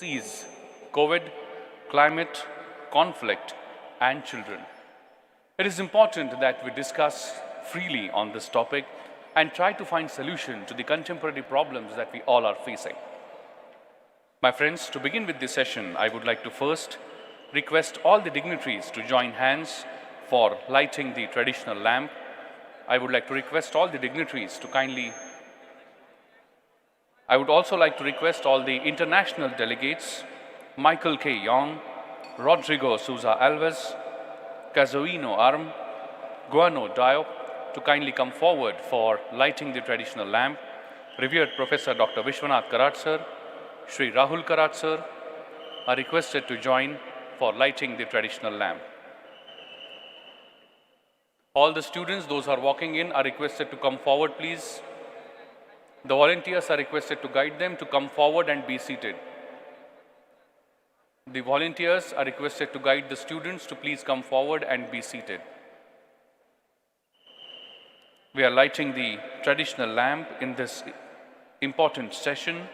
Seas, COVID, climate, conflict, and children. It is important that we discuss freely on this topic and try to find solution to the contemporary problems that we all are facing. My friends, to begin with this session, I would like to first request all the dignitaries to join hands for lighting the traditional lamp. I would like to request all the dignitaries to I would also like to request all the international delegates, Michael K. Young, Rodrigo Souza Alves, Cazuino Arm, Guano Diop, to kindly come forward for lighting the traditional lamp. Revered Professor Dr. Vishwanath Karat sir, Shri Rahul Karat sir are requested to join for lighting the traditional lamp. All the students, those who are walking in, are requested to come forward, please. The volunteers are requested to guide them to come forward and be seated. The volunteers are requested to guide the students to please come forward and be seated. We are lighting the traditional lamp in this important session.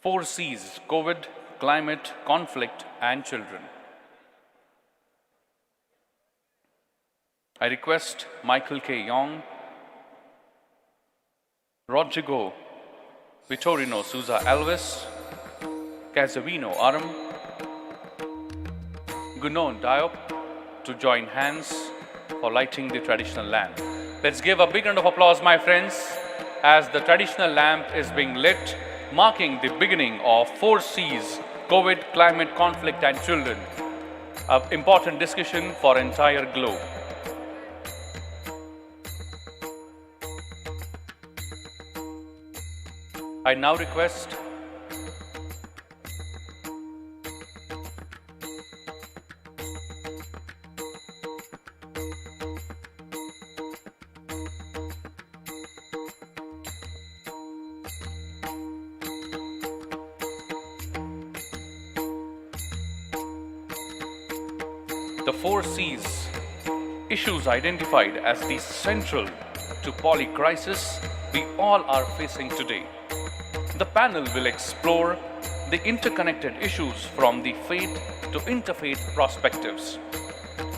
4 C's: COVID, climate, conflict, and children. I request Michael K. Young, Rodrigo Vitorino Souza Alves, Cazuino Aram, Gunon Diop to join hands for lighting the traditional lamp. Let's give a big round of applause, my friends, as the traditional lamp is being lit, marking the beginning of 4 C's: COVID, climate, conflict, and children. An important discussion for entire globe. I now request the 4 C's, issues identified as the central to poly crisis we all are facing today. The panel will explore the interconnected issues from the faith to interfaith perspectives,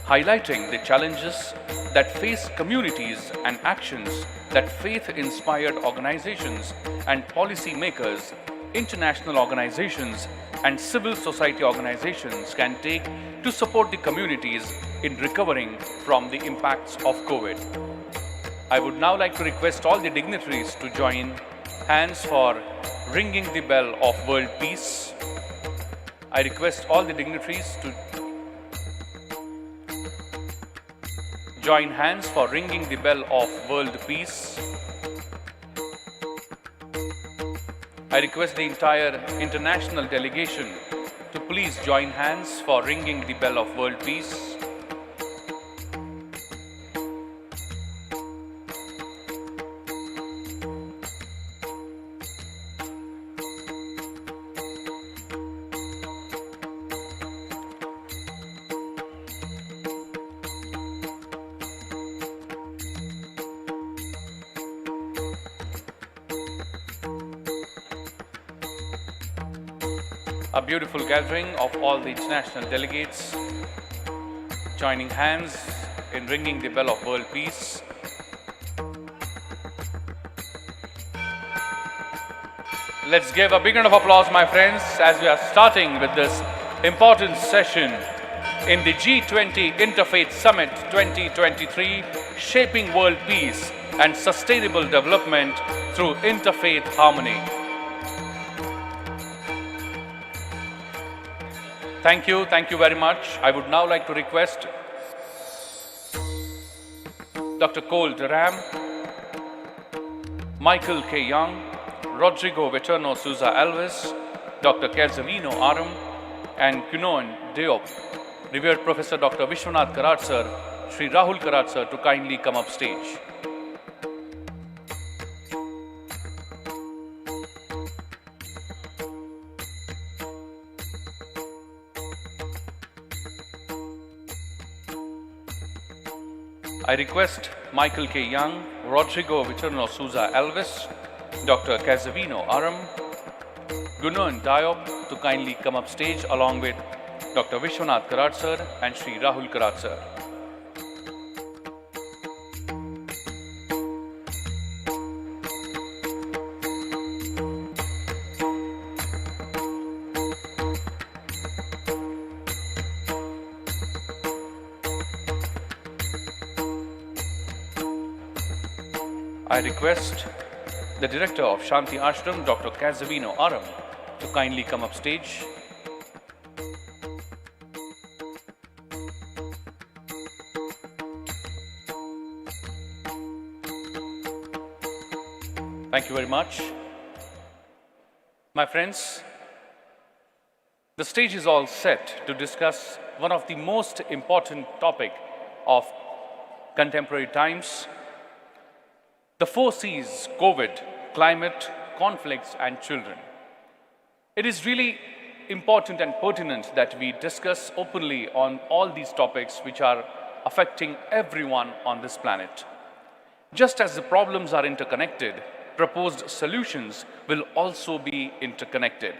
highlighting the challenges that face communities and actions that faith-inspired organizations and policymakers, international organizations, and civil society organizations can take to support the communities in recovering from the impacts of COVID. I would now like to request all the dignitaries to join hands for ringing the bell of world peace. I request all the dignitaries to join hands for ringing the bell of world peace. I request the entire international delegation to please join hands for ringing the bell of world peace. A beautiful gathering of all the international delegates joining hands in ringing the bell of world peace. Let's give a big round of applause, my friends, as we are starting with this important session in the G20 Interfaith Summit 2023, Shaping World Peace and Sustainable Development through Interfaith Harmony. Thank you very much. I would now like to request Dr. Cole Durham, Michael K. Young, Rodrigo Vitorino Souza Alves, Dr. Cazuino Aram, and Gunon Diop, Revered Professor Dr. Vishwanath Karat sir, Shri Rahul Karat sir to kindly come up stage. I request Michael K. Young, Rodrigo Vitorino Souza Alves, Dr. Cazuino Aram, Gunan Diop to kindly come up stage along with Dr. Vishwanath Karat sir and Shri Rahul Karat sir. I request the Director of Shanti Ashram, Dr. Kazavino Aram, to kindly come up stage. Thank you very much. My friends, the stage is all set to discuss one of the most important topic of contemporary times, the 4 C's: COVID, climate, conflicts, and children. It is really important and pertinent that we discuss openly on all these topics which are affecting everyone on this planet. Just as the problems are interconnected, proposed solutions will also be interconnected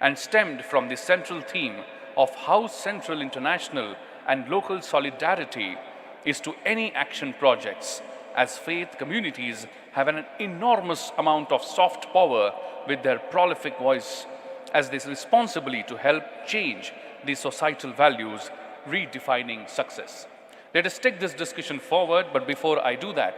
and stemmed from the central theme of how central international and local solidarity is to any action projects, as faith communities have an enormous amount of soft power with their prolific voice as they responsibly to help change the societal values, redefining success. Let us take this discussion forward, but before I do that,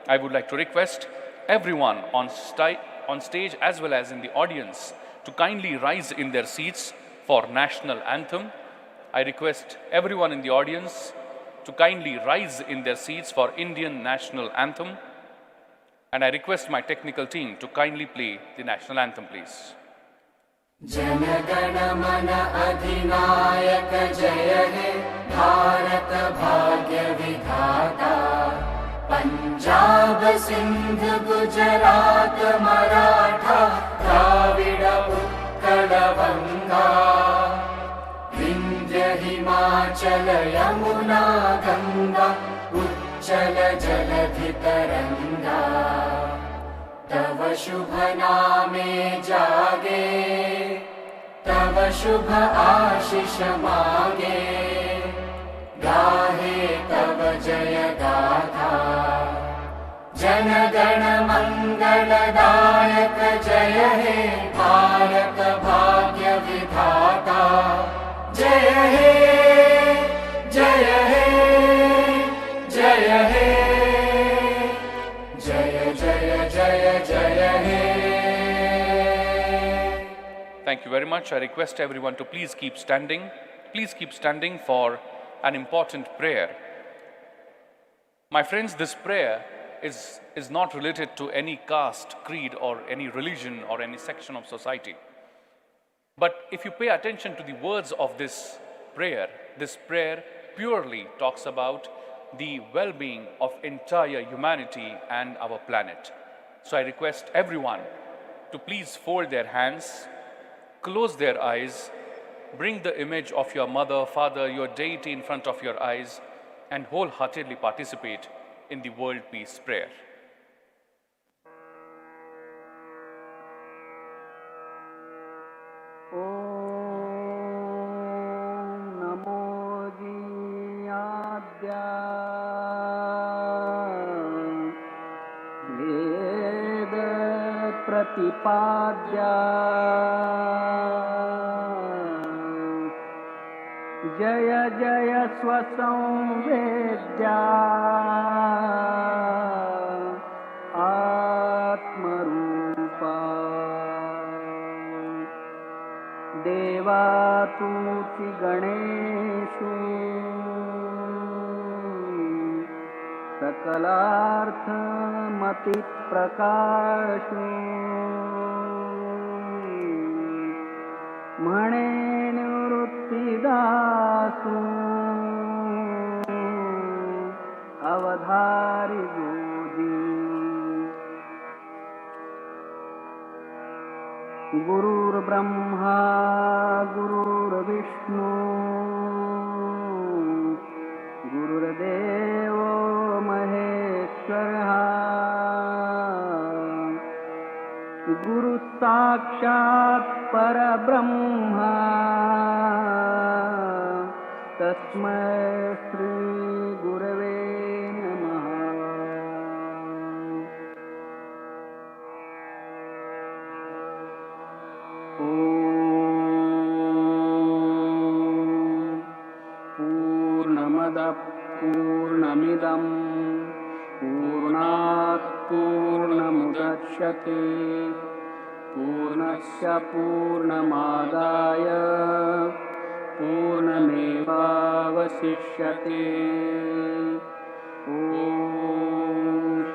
I would like to request everyone on stage as well as in the audience to kindly rise in their seats for national anthem. I request everyone in the audience to kindly rise in their seats for Indian national anthem. And I request my technical team to kindly play the national anthem, please. Jana Gana मन अधिनायक जय हे भारत भाग्य विधाता पंजाब सिंध गुजरात मराठा द्राविड उत्कल बंगा विंध्य हिमाचल यमुना गंगा उच्चल जलधि तरंगा तव शुभ नामे जागे तव शुभ आशीष मागे गाहे तव जय गाथा जन गण मंगलदायक जय हे भारत भाग्य विधाता जय हे जय हे जय हे जय जय जय जय हे. Thank you very much. I request everyone to please keep standing. Please keep standing for an important prayer. My friends, this prayer is not related to any caste, creed, or any religion or any section of society. But if you pay attention to the words of this prayer purely talks about the well-being of entire humanity and our planet. So I request everyone to please fold their hands, close their eyes, bring the image of your mother, father, your deity in front of your eyes, and wholeheartedly participate in the World Peace Prayer. प्रतिपाद्या जय जय स्वसंवेद्या आत्मरूपा देवा तूति गणेशु सकलार्थमति प्रकाशु म्हणे निवृत्तिदासु अवधारी गोदी गुरुर्ब्रह्मा गुरुर्विष्णु गुरुर्देवो महेश्वरः गुरु साक्षात् परब्रह्म तस्मै श्री गुरवे नमः। पूर्णमदः पूर्णमिदं पूर्णात् पूर्णमुदच्यते पूर्णस्य पूर्णमादाय पूर्णमेवावशिष्यते। ॐ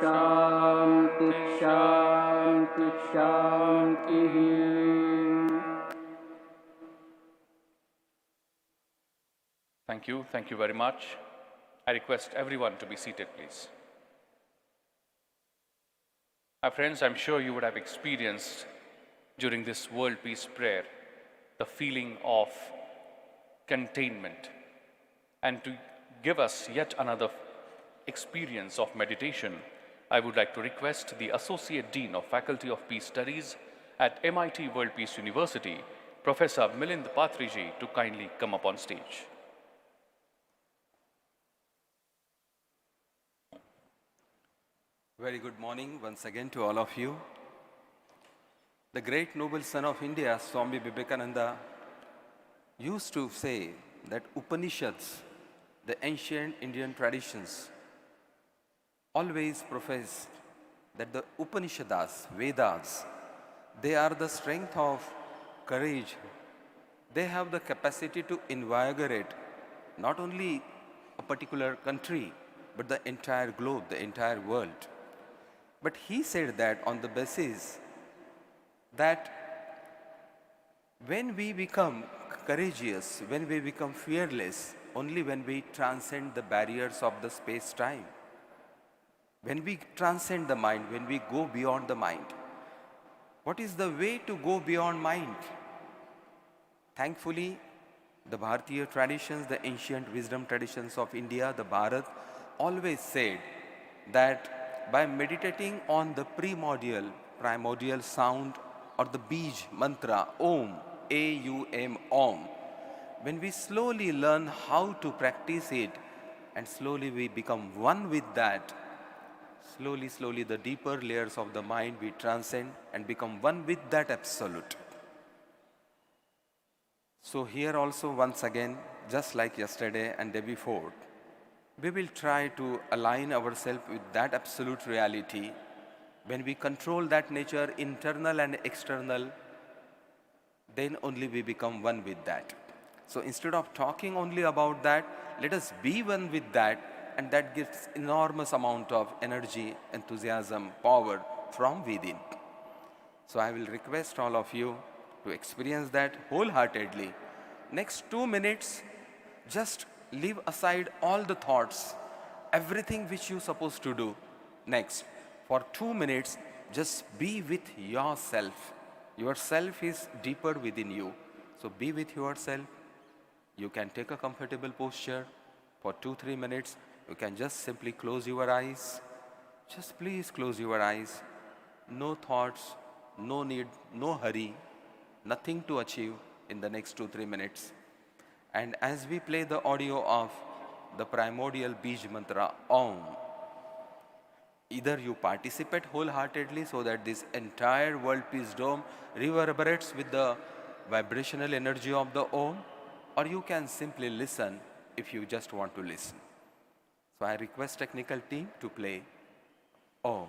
शान्ति शान्ति शान्तिः। Thank you very much. I request everyone to be seated, please. My friends, I'm sure you would have experienced during this World Peace Prayer the feeling of containment. And to give us yet another experience of meditation, I would like to request the Associate Dean of Faculty of Peace Studies at MIT World Peace University, Professor Milind Patriji, to kindly come up on stage. Very good morning once again to all of you. The great noble son of India, Swami Vivekananda, used to say that Upanishads, the ancient Indian traditions, always professed that the Upanishads, Vedas, they are the strength of courage. They have the capacity to invigorate not only a particular country, but the entire globe, the entire world. But he said that on the basis that when we become courageous, when we become fearless, only when we transcend the barriers of the space-time, when we transcend the mind, when we go beyond the mind. What is the way to go beyond mind? Thankfully, the Bharatiya traditions, the ancient wisdom traditions of India, the Bharat, always said that by meditating on the primordial sound or the Bij mantra, Om, A-U-M, Om, when we slowly learn how to practice it and slowly we become one with that, slowly the deeper layers of the mind we transcend and become one with that absolute. So here also once again, just like yesterday and day before, we will try to align ourselves with that absolute reality. When we control that nature, internal and external, then only we become one with that. So instead of talking only about that, let us be one with that, and that gives enormous amount of energy, enthusiasm, power from within. So I will request all of you to experience that wholeheartedly. Next 2 minutes, just leave aside all the thoughts, everything which you're supposed to do. Next, for 2 minutes, just be with yourself. Yourself is deeper within you. So be with yourself. You can take a comfortable posture for 2-3 minutes. You can just simply close your eyes. Just please close your eyes. No thoughts, no need, no hurry, nothing to achieve in the next 2-3 minutes. And as we play the audio of the primordial Bij mantra, Om, either you participate wholeheartedly so that this entire world peace dome reverberates with the vibrational energy of the Om, or you can simply listen if you just want to listen. So I request technical team to play Om.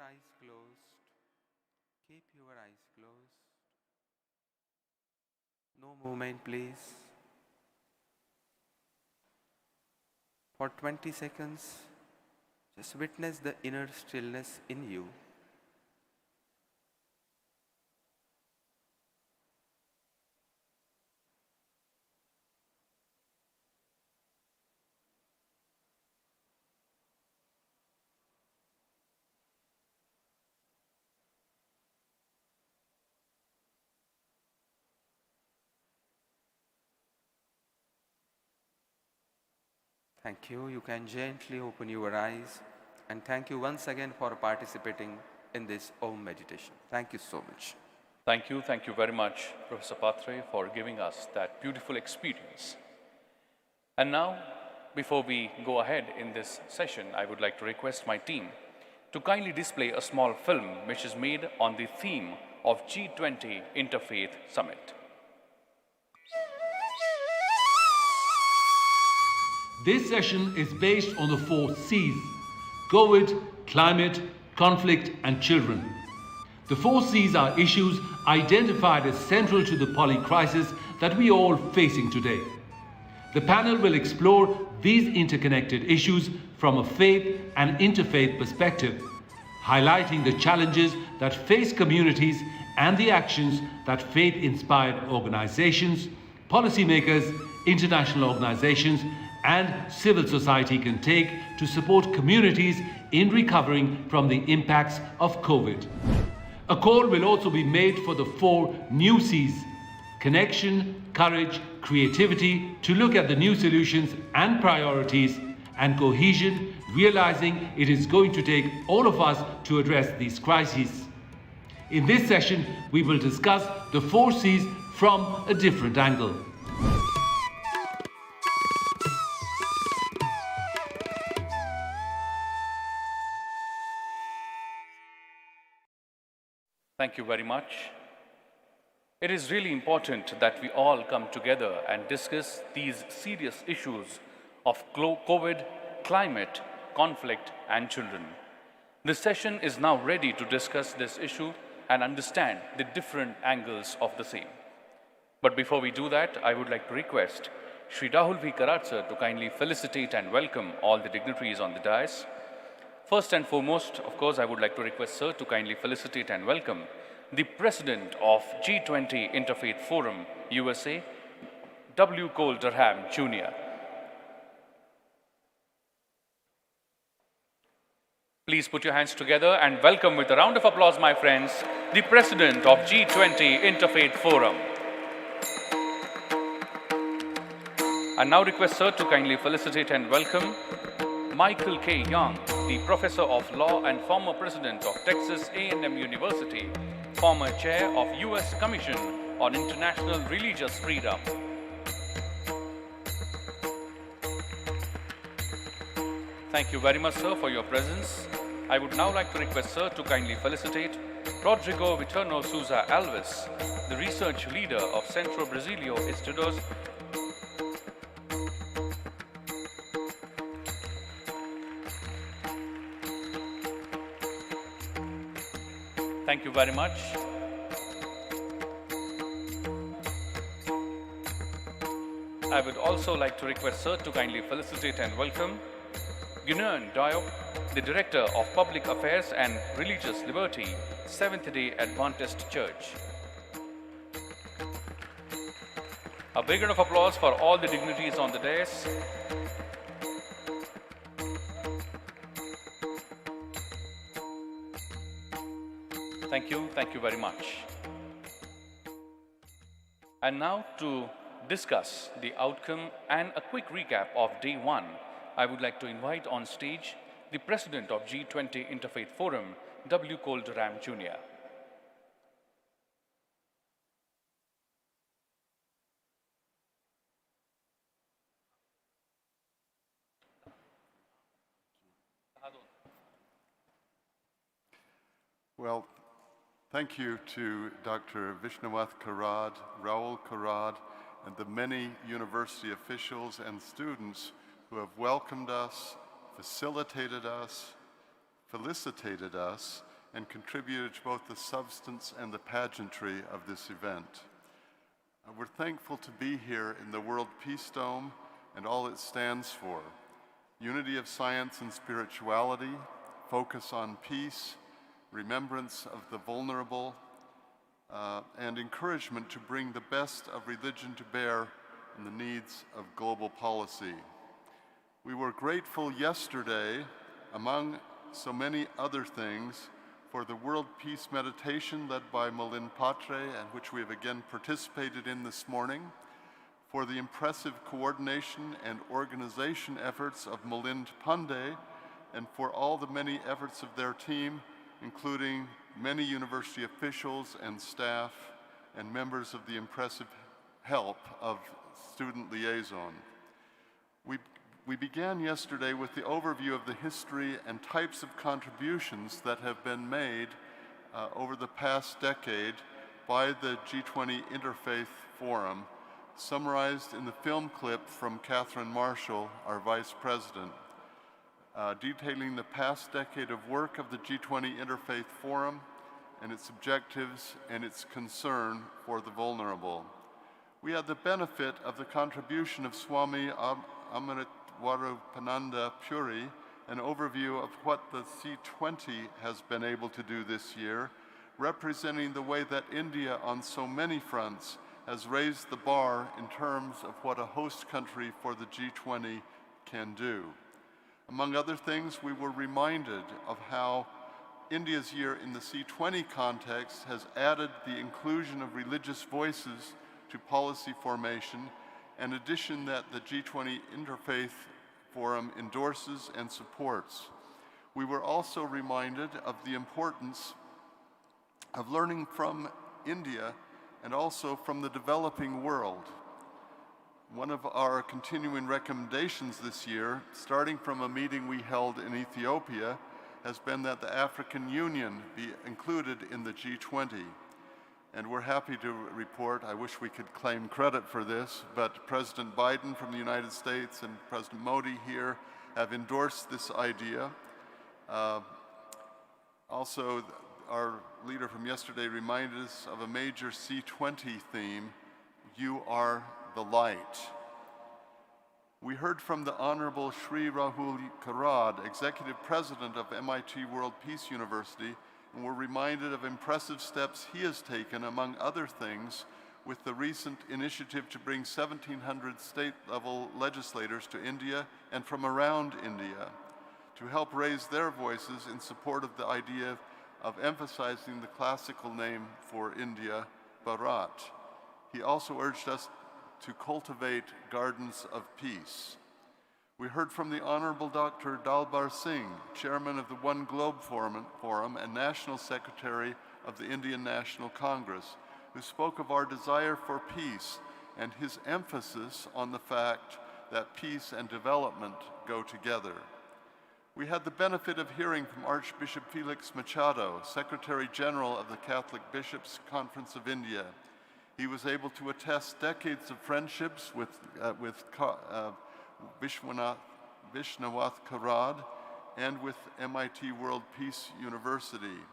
eyes closed. Keep your eyes closed. No movement, please. For 20 seconds, just witness the inner stillness in you. Thank you. You can gently open your eyes. And thank you once again for participating in this Om meditation. Thank you so much. Thank you very much, Professor Patre, for giving us that beautiful experience. And now, before we go ahead in this session, I would like to request my team to kindly display a small film which is made on the theme of G20 Interfaith Summit. This session is based on the 4 C's: COVID, climate, conflict, and children. The 4 C's are issues identified as central to the poly-crisis that we are all facing today. The panel will explore these interconnected issues from a faith and interfaith perspective, highlighting the challenges that face communities and the actions that faith-inspired organizations, policymakers, international organizations, and civil society can take to support communities in recovering from the impacts of COVID. A call will also be made for the 4 new C's: connection, courage, creativity, to look at the new solutions and priorities, and cohesion, realizing it is going to take all of us to address these crises. In this session, we will discuss the 4 C's from a different angle. Thank you very much. It is really important that we all come together and discuss these serious issues of COVID, climate, conflict, and children. This session is now ready to discuss this issue and understand the different angles of the same. But before we do that, I would like to request Shri Rahul V. Karat sir to kindly felicitate and welcome all the dignitaries on the dais. First and foremost, of course, I would like to request sir to kindly felicitate and welcome the President of G20 Interfaith Forum, USA, W. Cole Durham, Jr. Please put your hands together and welcome with a round of applause, my friends, the President of G20 Interfaith Forum. I now request sir to kindly felicitate and welcome Michael K. Young, the Professor of Law and former President of Texas A&M University, former Chair of U.S. Commission on International Religious Freedom. Thank you very much, sir, for your presence. I would now like to request sir to kindly felicitate Rodrigo Vitorno Souza Alves, the research leader of Centro Brasilio Estudos. Thank you very much. I would also like to request sir to kindly felicitate and welcome Gunan Diop, the Director of Public Affairs and Religious Liberty, Seventh-day Adventist Church. A big round of applause for all the dignitaries on the dais. Thank you very much. And now to discuss the outcome and a quick recap of day 1, I would like to invite on stage the President of G20 Interfaith Forum, W. Cole Durham, Jr. Well, thank you to Dr. Vishwashanti Karad, Raul Karad, and the many university officials and students who have welcomed us, facilitated us, felicitated us, and contributed to both the substance and the pageantry of this event. We're thankful to be here in the World Peace Dome and all it stands for. Unity of science and spirituality, focus on peace, remembrance of the vulnerable, and encouragement to bring the best of religion to bear on the needs of global policy. We were grateful yesterday, among so many other things, for the World Peace Meditation led by Milind Patre, and which we have again participated in this morning, for the impressive coordination and organization efforts of Milind Pandey, and for all the many efforts of their team, including many university officials and staff and members of the impressive help of Student Liaison. We began yesterday with the overview of the history and types of contributions that have been made over the past decade by the G20 Interfaith Forum, summarized in the film clip from Catherine Marshall, our Vice President, detailing the past decade of work of the G20 Interfaith Forum and its objectives and its concern for the vulnerable. We had the benefit of the contribution of Swami Amritwarupananda Puri, an overview of what the C20 has been able to do this year, representing the way that India on so many fronts has raised the bar in terms of what a host country for the G20 can do. Among other things, we were reminded of how India's year in the C20 context has added the inclusion of religious voices to policy formation, an addition that the G20 Interfaith Forum endorses and supports. We were also reminded of the importance of learning from India and also from the developing world. One of our continuing recommendations this year, starting from a meeting we held in Ethiopia, has been that the African Union be included in the G20. And we're happy to report, I wish we could claim credit for this, but President Biden from the United States and President Modi here have endorsed this idea. Also, our leader from yesterday reminded us of a major C20 theme, "You are the light." We heard from the Honorable Sri Rahul Karad, Executive President of MIT World Peace University, and were reminded of impressive steps he has taken, among other things, with the recent initiative to bring 1,700 state-level legislators to India and from around India to help raise their voices in support of the idea of emphasizing the classical name for India, Bharat. He also urged us to cultivate gardens of peace. We heard from the Honorable Dr. Dalbar Singh, Chairman of the One Globe Forum and National Secretary of the Indian National Congress, who spoke of our desire for peace and his emphasis on the fact that peace and development go together. We had the benefit of hearing from Archbishop Felix Machado, Secretary General of the Catholic Bishops' Conference of India. He was able to attest decades of friendships with Vishwanath Karad and with MIT World Peace University.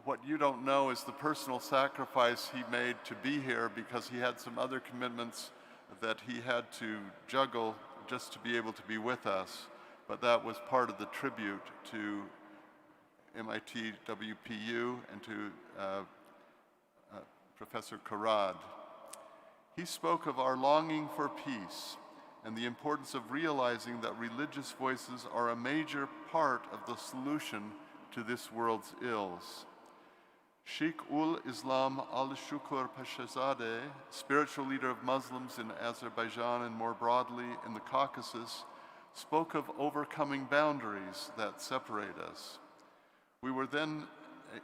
What you don't know is the personal sacrifice he made to be here, because he had some other commitments that he had to juggle just to be able to be with us. But that was part of the tribute to MIT WPU and to Professor Karad. He spoke of our longing for peace and the importance of realizing that religious voices are a major part of the solution to this world's ills. Sheikh Islam al-Shukur Pashazadeh, spiritual leader of Muslims in Azerbaijan and more broadly in the Caucasus, spoke of overcoming boundaries that separate us. We were then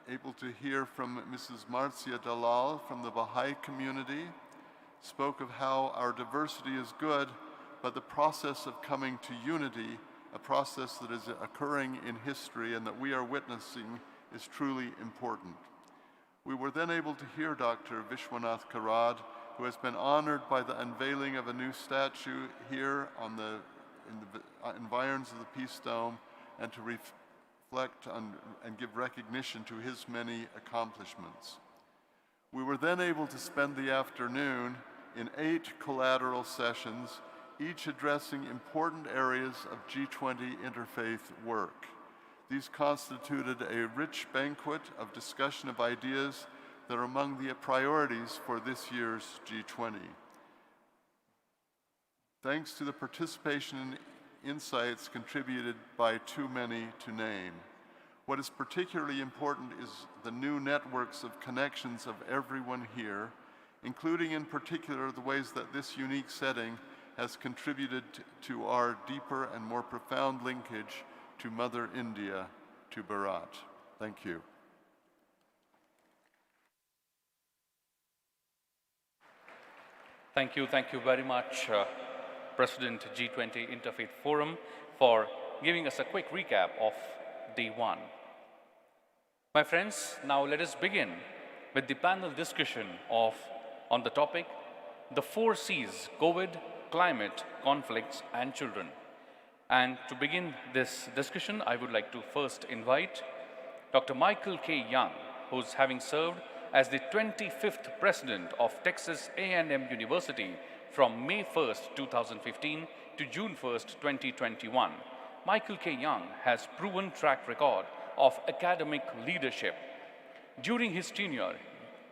able to hear from Mrs. Marcia Dalal from the Baha'i community, spoke of how our diversity is good, but the process of coming to unity, a process that is occurring in history and that we are witnessing, is truly important. We were then able to hear Dr. Vishwanath Karad, who has been honored by the unveiling of a new statue here in the environs of the Peace Dome, and to reflect on and give recognition to his many accomplishments. We were then able to spend the afternoon in 8 collateral sessions, each addressing important areas of G20 Interfaith work. These constituted a rich banquet of discussion of ideas that are among the priorities for this year's G20. Thanks to the participation and insights contributed by too many to name. What is particularly important is the new networks of connections of everyone here, including in particular the ways that this unique setting has contributed to our deeper and more profound linkage to Mother India, to Bharat. Thank you. Thank you very much, President G20 Interfaith Forum, for giving us a quick recap of Day 1. My friends, now let us begin with the panel discussion on the topic, the 4 C's: COVID, climate, conflicts, and children. And to begin this discussion, I would like to first invite Dr. Michael K. Young, who's having served as the 25th president of Texas A&M University from May 1st, 2015 to June 1st, 2021. Michael K. Young has proven track record of academic leadership. During his tenure,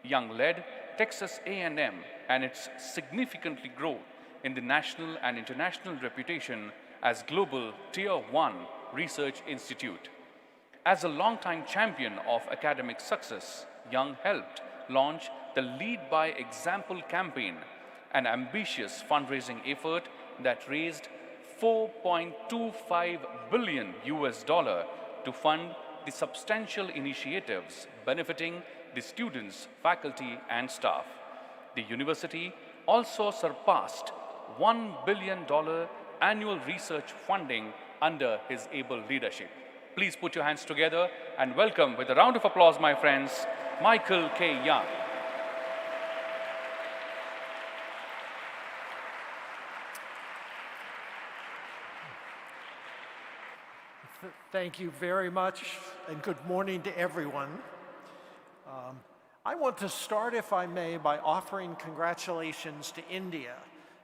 Young led Texas A&M and its significantly growth in the national and international reputation as global Tier 1 research institute. As a longtime champion of academic success, Young helped launch the Lead by Example campaign, an ambitious fundraising effort that raised $4.25 billion to fund the substantial initiatives benefiting the students, faculty, and staff. The university also surpassed $1 billion annual research funding under his able leadership. Please put your hands together and welcome, with a round of applause, my friends, Michael K. Young. Thank you very much, and good morning to everyone. I want to start, if I may, by offering congratulations to India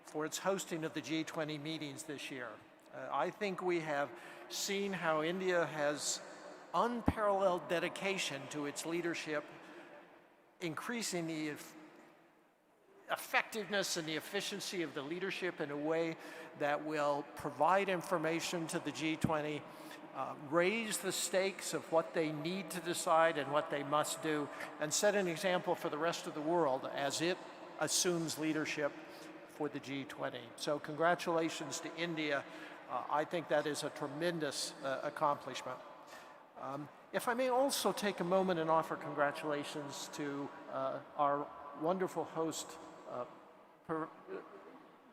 for its hosting of the G20 meetings this year. I think we have seen how India has unparalleled dedication to its leadership, increasing the effectiveness and the efficiency of the leadership in a way that will provide information to the G20, raise the stakes of what they need to decide and what they must do, and set an example for the rest of the world as it assumes leadership for the G20. So congratulations to India. I think that is a tremendous accomplishment. If I may also take a moment and offer congratulations to our wonderful host,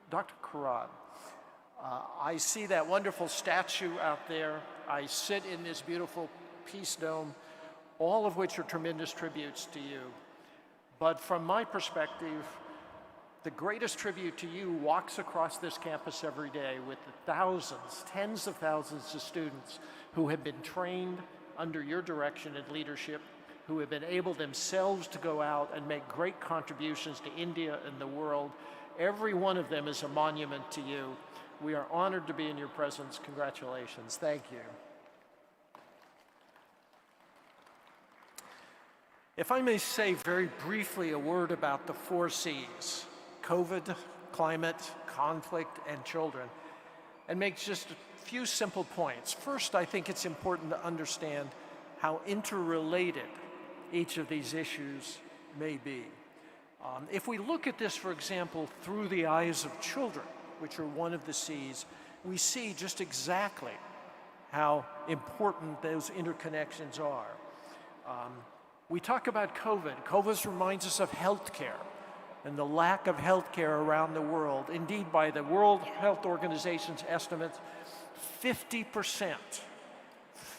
Dr. Karan. I see that wonderful statue out there. I sit in this beautiful Peace Dome, all of which are tremendous tributes to you. But from my perspective, the greatest tribute to you walks across this campus every day with the thousands, tens of thousands of students who have been trained under your direction and leadership, who have been able themselves to go out and make great contributions to India and the world. Every one of them is a monument to you. We are honored to be in your presence. Congratulations. Thank you. If I may say very briefly a word about the 4 C's, COVID, climate, conflict, and children, and make just a few simple points. First, I think it's important to understand how interrelated each of these issues may be. If we look at this, for example, through the eyes of children, which are one of the C's, we see just exactly how important those interconnections are. We talk about COVID. COVID reminds us of healthcare and the lack of healthcare around the world. Indeed, by the World Health Organization's estimates, 50%,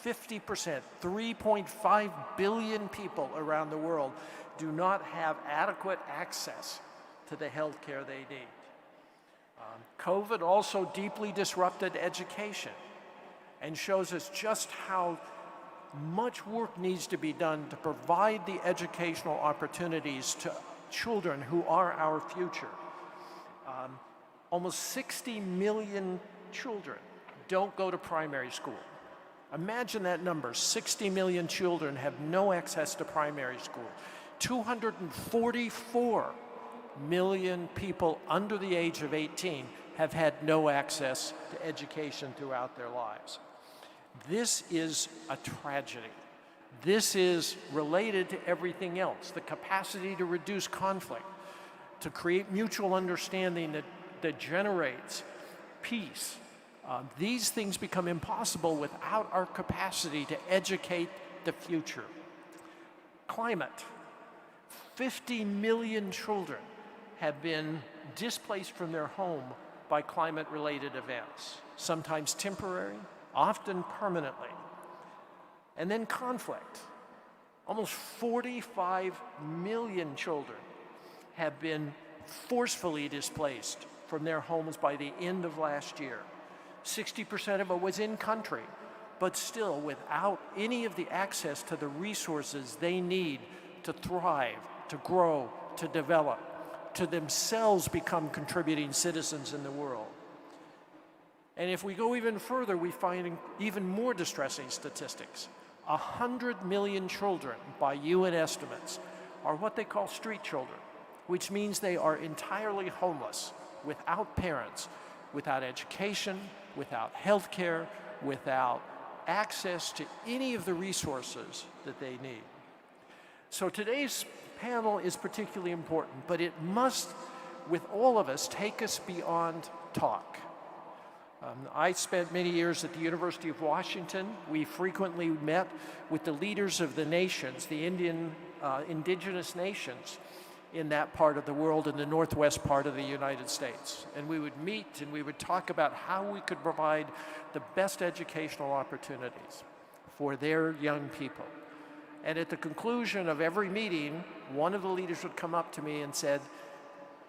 3.5 billion people around the world do not have adequate access to the healthcare they need. COVID also deeply disrupted education and shows us just how much work needs to be done to provide the educational opportunities to children who are our future. Almost 60 million children don't go to primary school. Imagine that number, 60 million children have no access to primary school. 244 million people under the age of 18 have had no access to education throughout their lives. This is a tragedy. This is related to everything else, the capacity to reduce conflict, to create mutual understanding that generates peace. These things become impossible without our capacity to educate the future. Climate. 50 million children have been displaced from their home by climate-related events, sometimes temporary, often permanently. And then conflict. Almost 45 million children have been forcefully displaced from their homes by the end of last year. 60% of it was in country, but still without any of the access to the resources they need to thrive, to grow, to develop, to themselves become contributing citizens in the world. And if we go even further, we find even more distressing statistics. 100 million children, by UN estimates, are what they call street children, which means they are entirely homeless, without parents, without education, without health care, without access to any of the resources that they need. So today's panel is particularly important, but it must, with all of us, take us beyond talk. I spent many years at the University of Washington. We frequently met with the leaders of the nations, the indigenous nations in that part of the world, in the northwest part of the United States. And we would meet and we would talk about how we could provide the best educational opportunities for their young people. And at the conclusion of every meeting, one of the leaders would come up to me and said,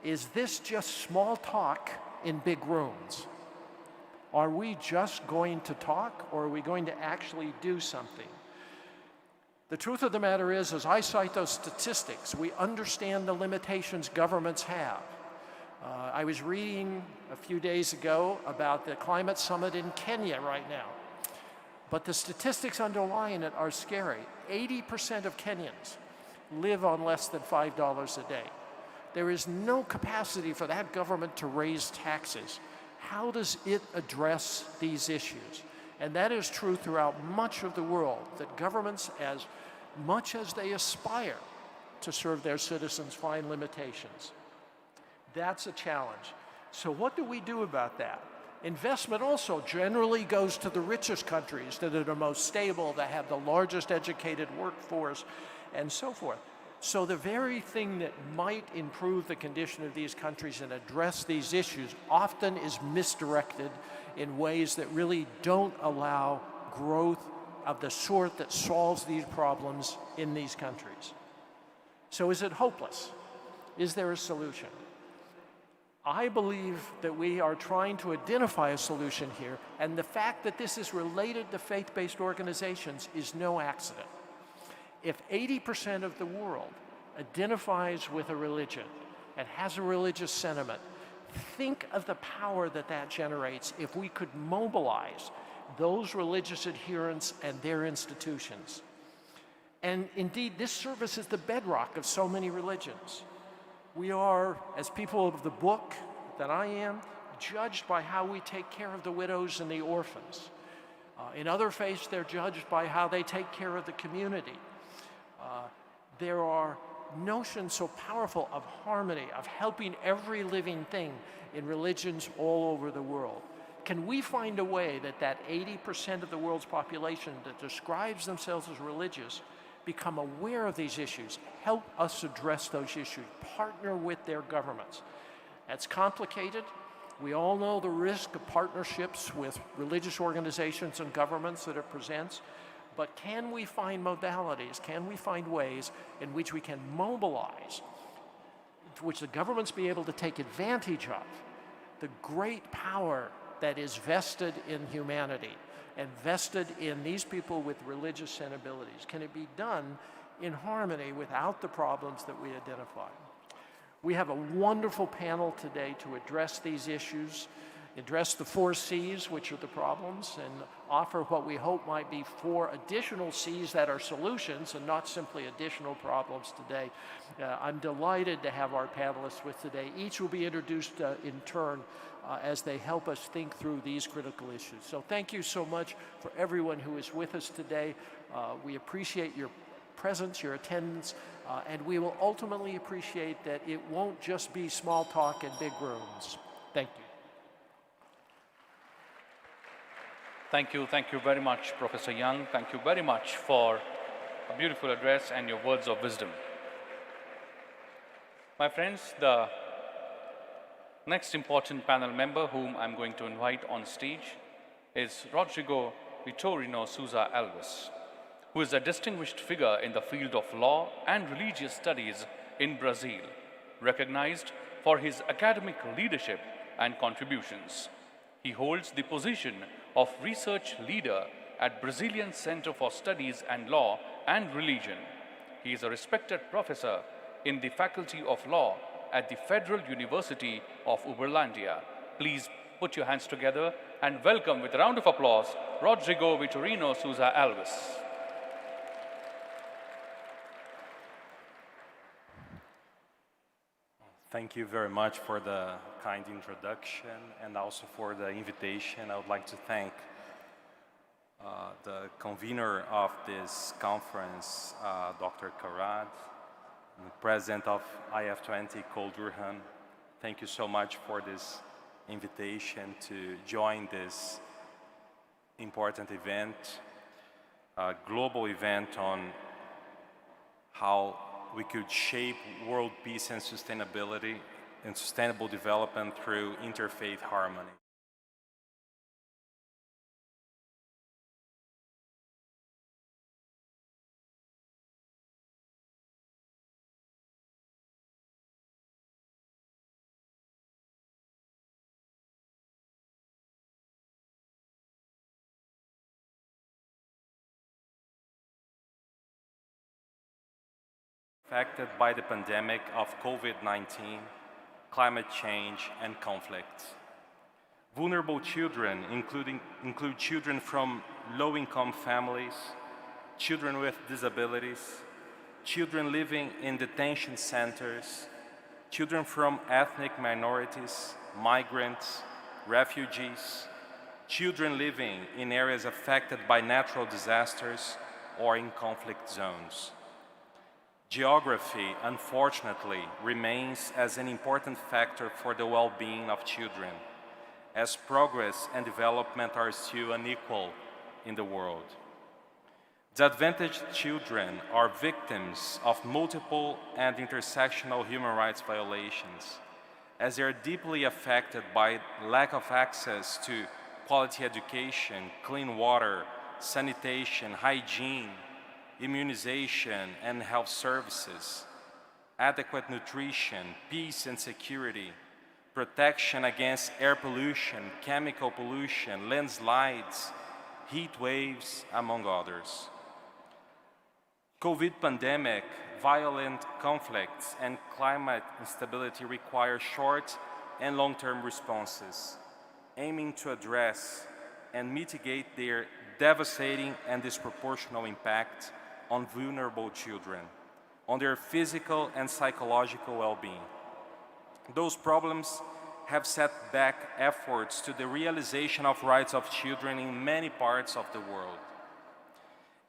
"Is this just small talk in big rooms? Are we just going to talk, or are we going to actually do something?" The truth of the matter is, as I cite those statistics, we understand the limitations governments have. I was reading a few days ago about the climate summit in Kenya right now. But the statistics underlying it are scary. 80% of Kenyans live on less than $5 a day. There is no capacity for that government to raise taxes. How does it address these issues? And that is true throughout much of the world, that governments, as much as they aspire to serve their citizens, find limitations. That's a challenge. So what do we do about that? Investment also generally goes to the richest countries that are the most stable, that have the largest educated workforce, and so forth. So the very thing that might improve the condition of these countries and address these issues often is misdirected in ways that really don't allow growth of the sort that solves these problems in these countries. So is it hopeless? Is there a solution? I believe that we are trying to identify a solution here, and the fact that this is related to faith-based organizations is no accident. If 80% of the world identifies with a religion and has a religious sentiment, think of the power that that generates if we could mobilize those religious adherents and their institutions. And indeed, this service is the bedrock of so many religions. We are, as people of the book that I am, judged by how we take care of the widows and the orphans. In other faiths, they're judged by how they take care of the community. There are notions so powerful of harmony, of helping every living thing in religions all over the world. Can we find a way that that 80% of the world's population that describes themselves as religious become aware of these issues, help us address those issues, partner with their governments? That's complicated. We all know the risk of partnerships with religious organizations and governments that it presents. But can we find modalities, can we find ways in which we can mobilize, which the governments be able to take advantage of, the great power that is vested in humanity and vested in these people with religious sensibilities? Can it be done in harmony without the problems that we identified? We have a wonderful panel today to address these issues, address the 4 C's, which are the problems, and offer what we hope might be 4 additional C's that are solutions and not simply additional problems today. I'm delighted to have our panelists with today. Each will be introduced in turn as they help us think through these critical issues. So thank you so much for everyone who is with us today. We appreciate your presence, your attendance, and we will ultimately appreciate that it won't just be small talk in big rooms. Thank you. Thank you very much, Professor Young. Thank you very much for a beautiful address and your words of wisdom. My friends, the next important panel member whom I'm going to invite on stage is Rodrigo Vitorino Souza Alves, who is a distinguished figure in the field of law and religious studies in Brazil, recognized for his academic leadership and contributions. He holds the position of research leader at Brazilian Center for Studies and Law and Religion. He is a respected professor in the Faculty of Law at the Federal University of Uberlândia. Please put your hands together and welcome with a round of applause, Rodrigo Vitorino Souza Alves. Thank you very much for the kind introduction and also for the invitation. I would like to thank the convener of this conference, Dr. Karad, and the president of IF20, Cole Durhan. Thank you so much for this invitation to join this important event, a global event on how we could shape world peace and sustainability and sustainable development through interfaith harmony. Affected by the pandemic of COVID-19, climate change, and conflict. Vulnerable children include children from low-income families, children with disabilities, children living in detention centers, children from ethnic minorities, migrants, refugees, children living in areas affected by natural disasters or in conflict zones. Geography, unfortunately, remains as an important factor for the well-being of children, as progress and development are still unequal in the world. Disadvantaged children are victims of multiple and intersectional human rights violations, as they are deeply affected by lack of access to quality education, clean water, sanitation, hygiene, immunization and health services, adequate nutrition, peace and security, protection against air pollution, chemical pollution, landslides, heat waves, among others. COVID pandemic, violent conflicts, and climate instability require short and long-term responses, aiming to address and mitigate their devastating and disproportional impact on vulnerable children, on their physical and psychological well-being. Those problems have set back efforts to the realization of rights of children in many parts of the world.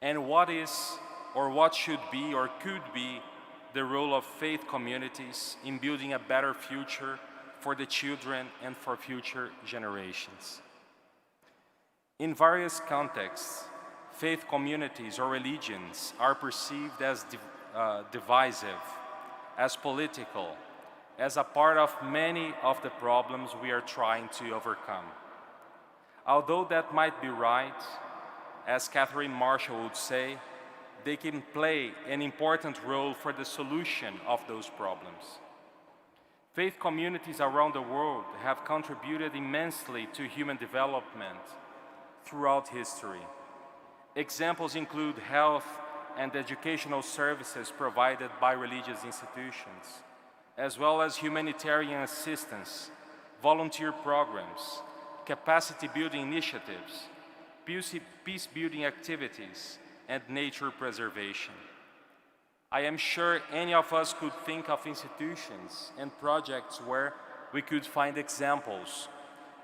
And what is, or what should be, or could be, the role of faith communities in building a better future for the children and for future generations? In various contexts, faith communities or religions are perceived as divisive, as political, as a part of many of the problems we are trying to overcome. Although that might be right, as Catherine Marshall would say, they can play an important role for the solution of those problems. Faith communities around the world have contributed immensely to human development throughout history. Examples include health and educational services provided by religious institutions, as well as humanitarian assistance, volunteer programs, capacity building initiatives, peace building activities, and nature preservation. I am sure any of us could think of institutions and projects where we could find examples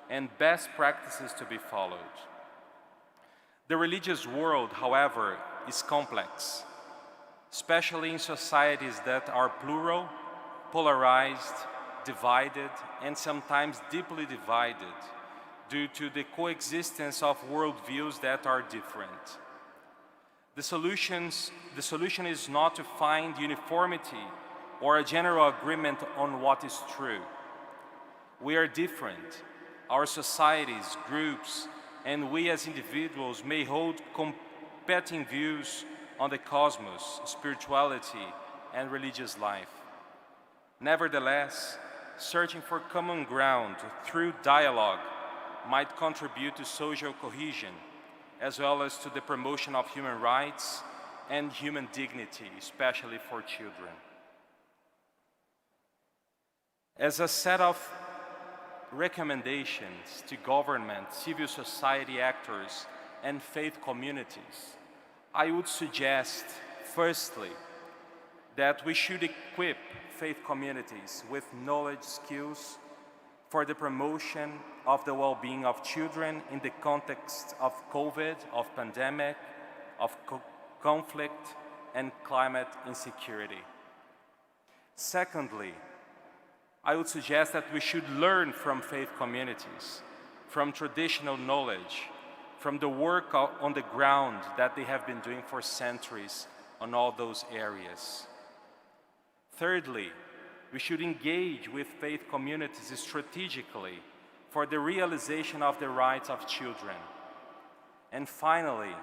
and best practices to be followed. The religious world, however, is complex, especially in societies that are plural, polarized, divided, and sometimes deeply divided due to the coexistence of worldviews that are different. The solution is not to find uniformity or a general agreement on what is true. We are different. Our societies, groups, and we as individuals may hold competing views on the cosmos, spirituality, and religious life. Nevertheless, searching for common ground through dialogue might contribute to social cohesion, as well as to the promotion of human rights and human dignity, especially for children. As a set of recommendations to government, civil society actors, and faith communities, I would suggest, firstly, that we should equip faith communities with knowledge skills for the promotion of the well-being of children in the context of COVID, of pandemic, of conflict, and climate insecurity. Secondly, I would suggest that we should learn from faith communities, from traditional knowledge, from the work on the ground that they have been doing for centuries on all those areas. Thirdly, we should engage with faith communities strategically for the realization of the rights of children. And finally,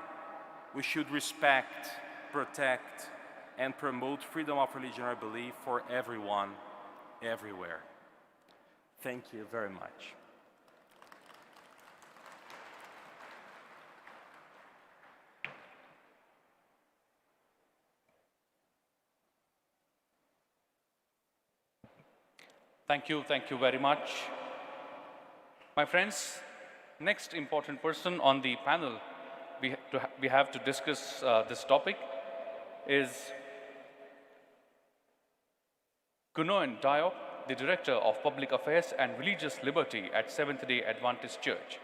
we should respect, protect, and promote freedom of religion or belief for everyone, everywhere. Thank you very much. Thank you very much. My friends, next important person on the panel we have to discuss this topic is Gunoan Diop, the Director of Public Affairs and Religious Liberty at Seventh-day Adventist Church.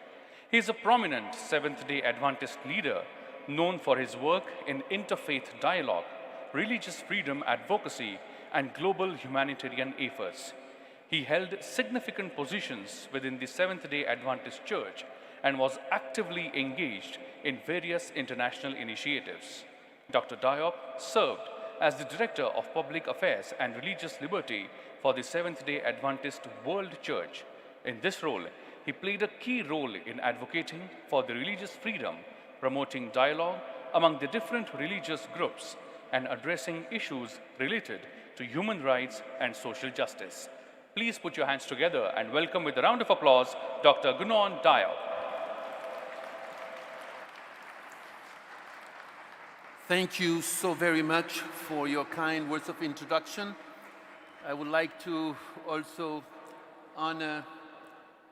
He is a prominent Seventh-day Adventist leader known for his work in interfaith dialogue, religious freedom advocacy, and global humanitarian efforts. He held significant positions within the Seventh-day Adventist Church and was actively engaged in various international initiatives. Dr. Diop served as the Director of Public Affairs and Religious Liberty for the Seventh-day Adventist World Church. In this role, he played a key role in advocating for the religious freedom, promoting dialogue among the different religious groups, and addressing issues related to human rights and social justice. Please put your hands together and welcome with a round of applause, Dr. Gunoan Diop. Thank you so very much for your kind words of introduction. I would like to also honor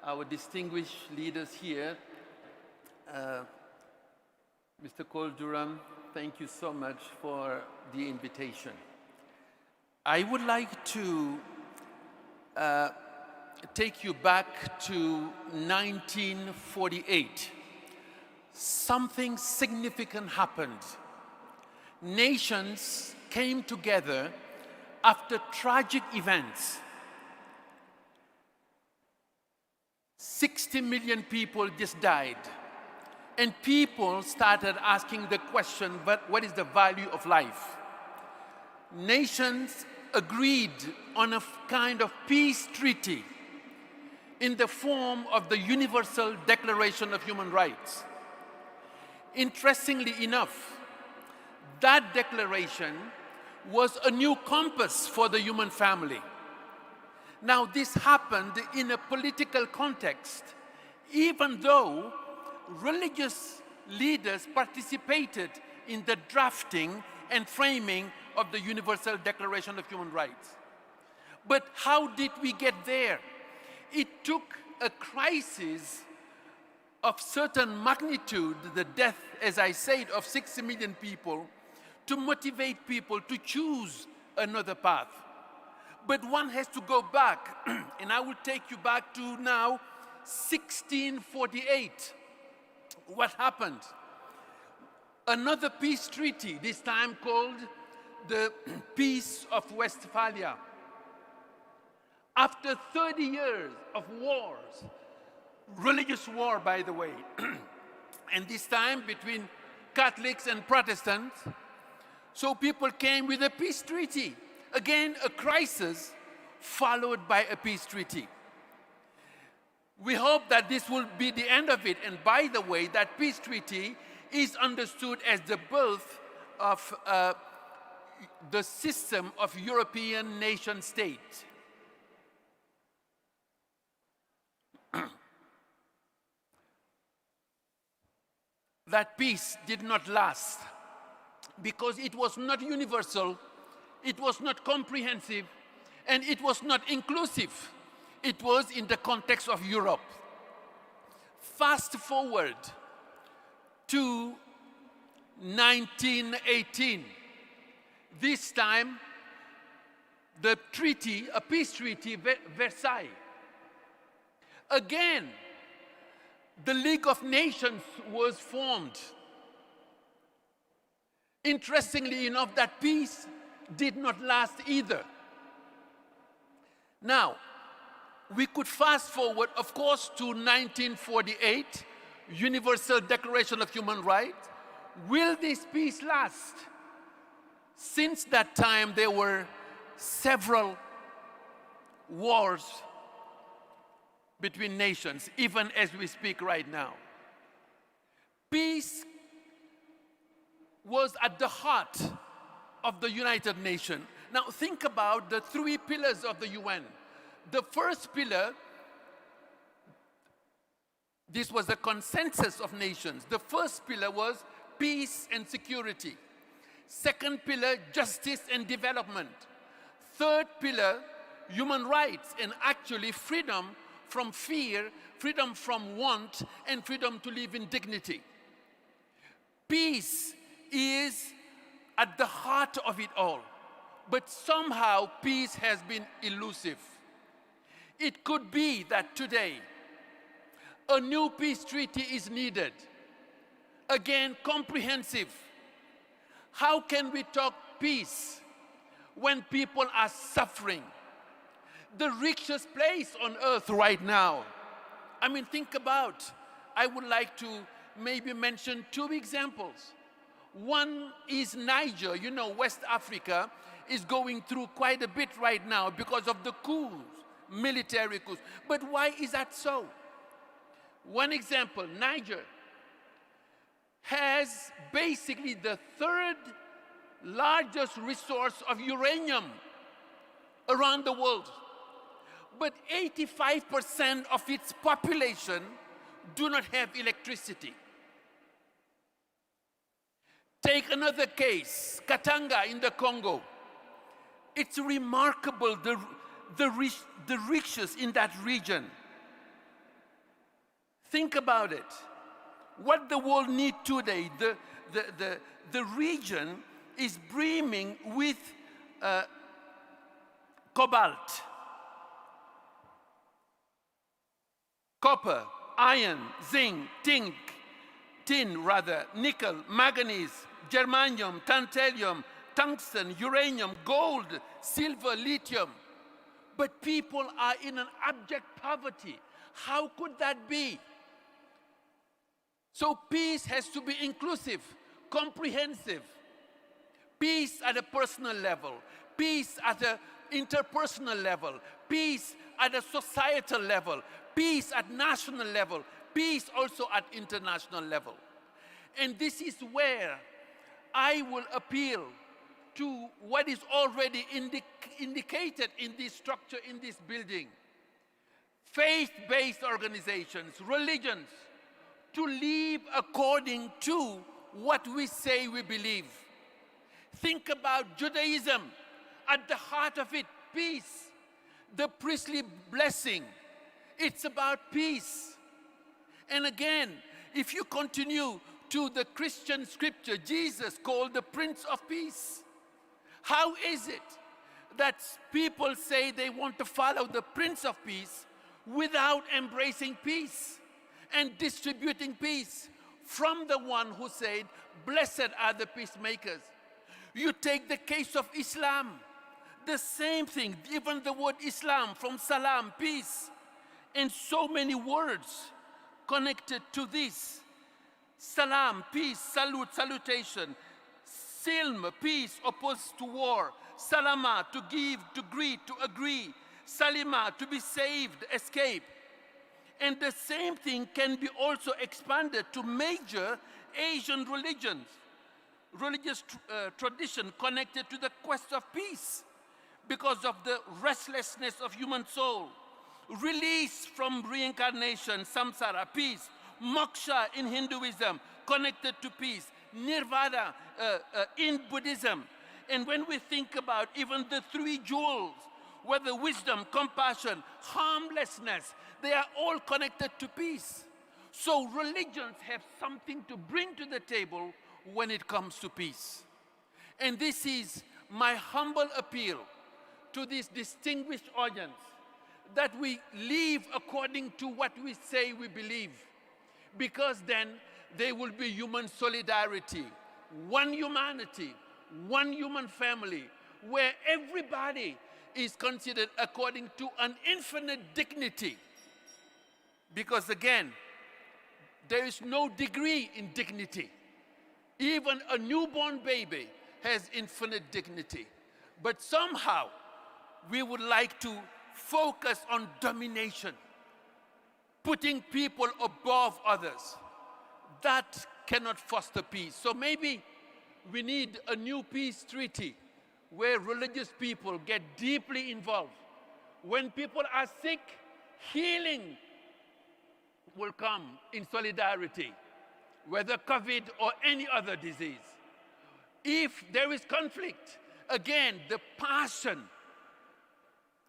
our distinguished leaders here. Mr. Cole Durham, thank you so much for the invitation. I would like to take you back to 1948. Something significant happened. Nations came together after tragic events. 60 million people just died. And people started asking the question, but what is the value of life? Nations agreed on a kind of peace treaty in the form of the Universal Declaration of Human Rights. Interestingly enough, that declaration was a new compass for the human family. Now, this happened in a political context, even though religious leaders participated in the drafting and framing of the Universal Declaration of Human Rights. But how did we get there? It took a crisis of certain magnitude, the death, as I said, of 60 million people, to motivate people to choose another path. But one has to go back, and I will take you back to now 1648. What happened? Another peace treaty, this time called the Peace of Westphalia. After 30 years of wars, religious war, by the way, and this time between Catholics and Protestants, so people came with a peace treaty. Again, a crisis followed by a peace treaty. We hope that this will be the end of it. And by the way, that peace treaty is understood as the birth of the system of European nation state. That peace did not last because it was not universal, it was not comprehensive, and it was not inclusive. It was in the context of Europe. Fast forward to 1918. This time, the treaty, a peace treaty, Versailles. Again, the League of Nations was formed. Interestingly enough, that peace did not last either. Now, we could fast forward, of course, to 1948, Universal Declaration of Human Rights. Will this peace last? Since that time, there were several wars between nations, even as we speak right now. Peace was at the heart of the United Nations. Now think about the three pillars of the UN. The first pillar, this was a consensus of nations. The first pillar was peace and security. Second pillar, justice and development. Third pillar, human rights, and actually freedom from fear, freedom from want, and freedom to live in dignity. Peace is at the heart of it all. But somehow peace has been elusive. It could be that today a new peace treaty is needed. Again, comprehensive. How can we talk peace when people are suffering? The richest place on earth right now. I mean, think about, I would like to maybe mention two examples. One is Niger. You know, West Africa is going through quite a bit right now because of the coups, military coups. But why is that so? One example, Niger has basically the third largest resource of uranium around the world. But 85% of its population do not have electricity. Take another case, Katanga in the Congo. It's remarkable, the riches in that region. Think about it. What the world needs today, the region is brimming with cobalt, copper, iron, zinc, tin, nickel, manganese, germanium, tantalum, tungsten, uranium, gold, silver, lithium. But people are in an abject poverty. How could that be? So peace has to be inclusive, comprehensive. Peace at a personal level, peace at an interpersonal level, peace at a societal level, peace at national level, peace also at international level. And this is where I will appeal to what is already indicated in this structure, in this building. Faith-based organizations, religions, to live according to what we say we believe. Think about Judaism. At the heart of it, peace. The priestly blessing, it's about peace. And again, if you continue to the Christian scripture, Jesus called the Prince of Peace. How is it that people say they want to follow the Prince of Peace without embracing peace and distributing peace from the one who said, "Blessed are the peacemakers"? You take the case of Islam, the same thing, even the word Islam from salam, peace, and so many words connected to this. Salam, peace, salute, salutation. Silm, peace, opposed to war. Salama, to give, to greet, to agree. Salima, to be saved, escape. And the same thing can be also expanded to major Asian religions, religious tradition connected to the quest of peace because of the restlessness of human soul. Release from reincarnation, samsara, peace. Moksha in Hinduism, connected to peace. Nirvana in Buddhism. And when we think about even the three jewels, whether wisdom, compassion, harmlessness, they are all connected to peace. So religions have something to bring to the table when it comes to peace. And this is my humble appeal to this distinguished audience, that we live according to what we say we believe, because then there will be human solidarity, one humanity, one human family, where everybody is considered according to an infinite dignity. Because again, there is no degree in dignity. Even a newborn baby has infinite dignity. But somehow, we would like to focus on domination, putting people above others. That cannot foster peace. So maybe we need a new peace treaty where religious people get deeply involved. When people are sick, healing will come in solidarity, whether COVID or any other disease. If there is conflict, again, the passion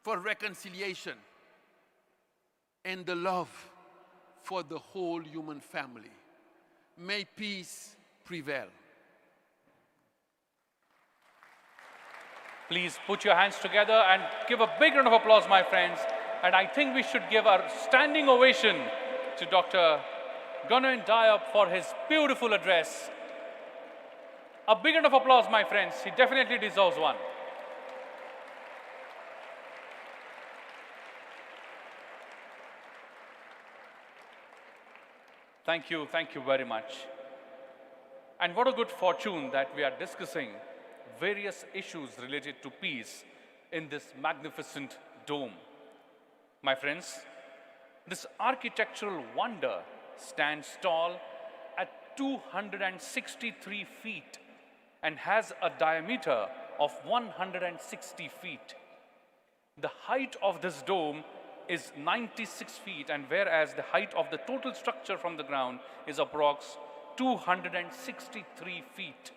for reconciliation and the love for the whole human family. May peace prevail. Please put your hands together and give a big round of applause, my friends. And I think we should give a standing ovation to Dr. Gunnar Diop for his beautiful address. A big round of applause, my friends. He definitely deserves one. Thank you very much. And what a good fortune that we are discussing various issues related to peace in this magnificent dome. My friends, this architectural wonder stands tall at 263 feet and has a diameter of 160 feet. The height of this dome is 96 feet, and whereas the height of the total structure from the ground is approx 263 feet.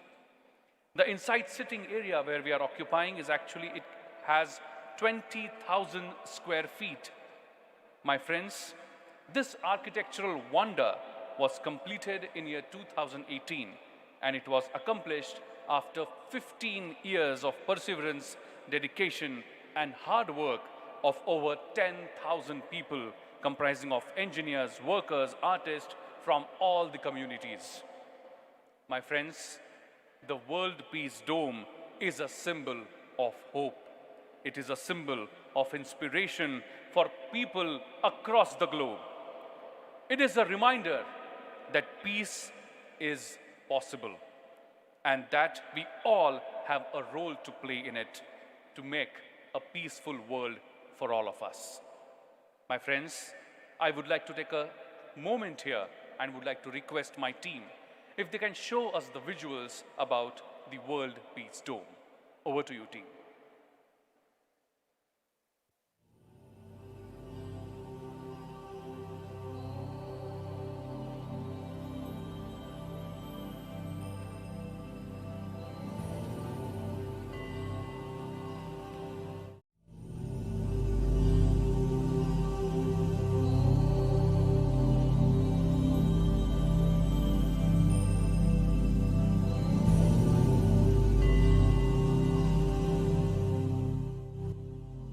The inside sitting area where we are occupying is actually, it has 20,000 square feet. My friends, this architectural wonder was completed in year 2018, and it was accomplished after 15 years of perseverance, dedication, and hard work of over 10,000 people comprising of engineers, workers, artists from all the communities. My friends, the World Peace Dome is a symbol of hope. It is a symbol of inspiration for people across the globe. It is a reminder that peace is possible and that we all have a role to play in it to make a peaceful world for all of us. My friends, I would like to take a moment here and would like to request my team if they can show us the visuals about the World Peace Dome. Over to you, team.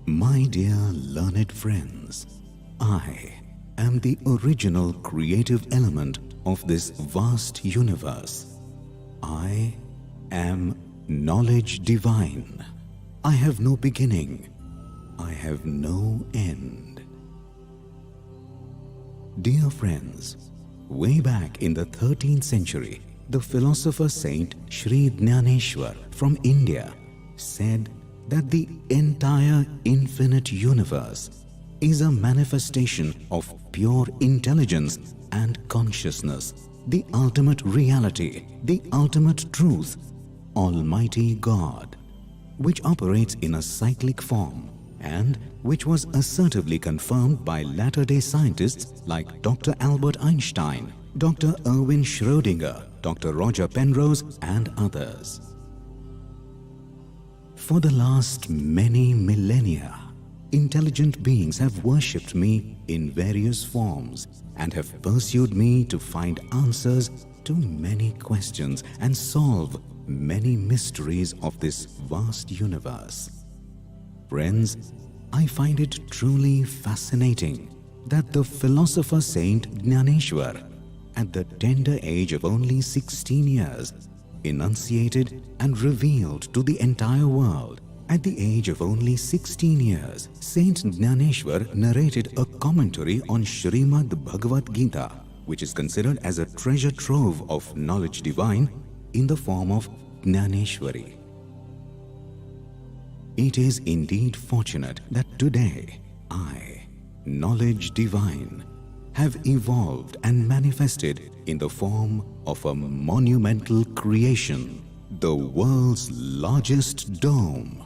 My dear learned friends, I am the original creative element of this vast universe. I am knowledge divine. I have no beginning. I have no end. Dear friends, way back in the 13th century, the philosopher saint Sri Dnyaneshwar from India said that the entire infinite universe is a manifestation of pure intelligence and consciousness, the ultimate reality, the ultimate truth, Almighty God, which operates in a cyclic form and which was assertively confirmed by latter-day scientists like Dr. Albert Einstein, Dr. Erwin Schrödinger, Dr. Roger Penrose and others. For the last many millennia, intelligent beings have worshipped me in various forms and have pursued me to find answers to many questions and solve many mysteries of this vast universe. Friends, I find it truly fascinating that the philosopher Saint Dnyaneshwar, at the tender age of only 16 years, enunciated and revealed to the entire world. At the age of only 16 years, Saint Dnyaneshwar narrated a commentary on Srimad Bhagavad Gita, which is considered as a treasure trove of knowledge divine in the form of Dnyaneshwari. It is indeed fortunate that today I, knowledge divine, have evolved and manifested in the form of a monumental creation, the world's largest dome,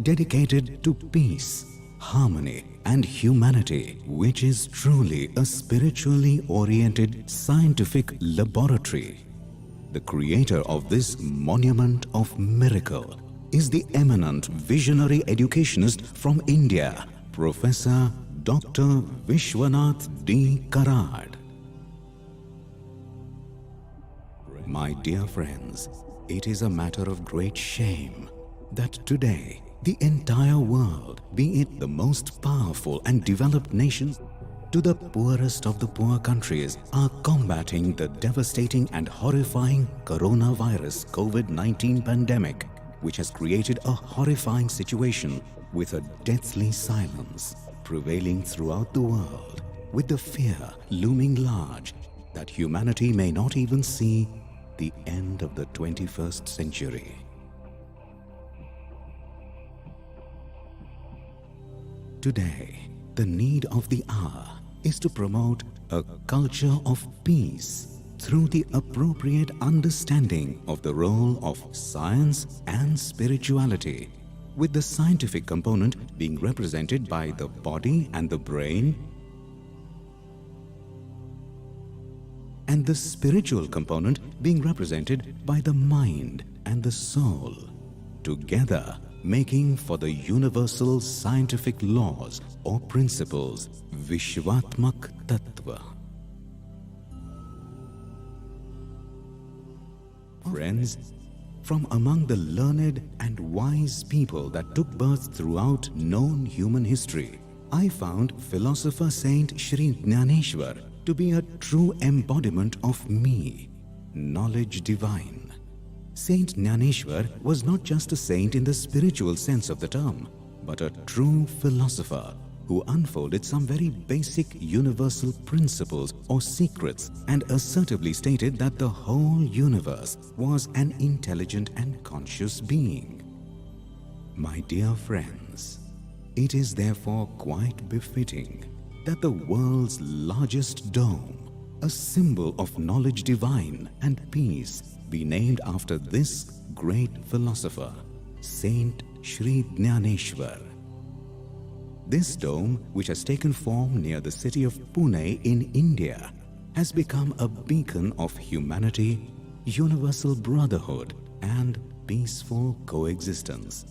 dedicated to peace, harmony and humanity, which is truly a spiritually oriented scientific laboratory. The creator of this monument of miracle is the eminent visionary educationist from India, Professor Dr. Vishwanath D. Karad. My dear friends, it is a matter of great shame that today the entire world, be it the most powerful and developed nations to the poorest of the poor countries, are combating the devastating and horrifying coronavirus COVID-19 pandemic, which has created a horrifying situation with a deathly silence prevailing throughout the world, with the fear looming large that humanity may not even see the end of the 21st century. Today, the need of the hour is to promote a culture of peace through the appropriate understanding of the role of science and spirituality, with the scientific component being represented by the body and the brain, and the spiritual component being represented by the mind and the soul, together making for the universal scientific laws or principles, Vishwatmak Tattva. Friends, from among the learned and wise people that took birth throughout known human history, I found philosopher Saint Sri Dnyaneshwar to be a true embodiment of me, knowledge divine. Saint Dnyaneshwar was not just a saint in the spiritual sense of the term, but a true philosopher who unfolded some very basic universal principles or secrets and assertively stated that the whole universe was an intelligent and conscious being. My dear friends, it is therefore quite befitting that the world's largest dome, a symbol of knowledge divine and peace, be named after this great philosopher, Saint Shri Jnaneshwar. This dome, which has taken form near the city of Pune in India, has become a beacon of humanity, universal brotherhood, and peaceful coexistence.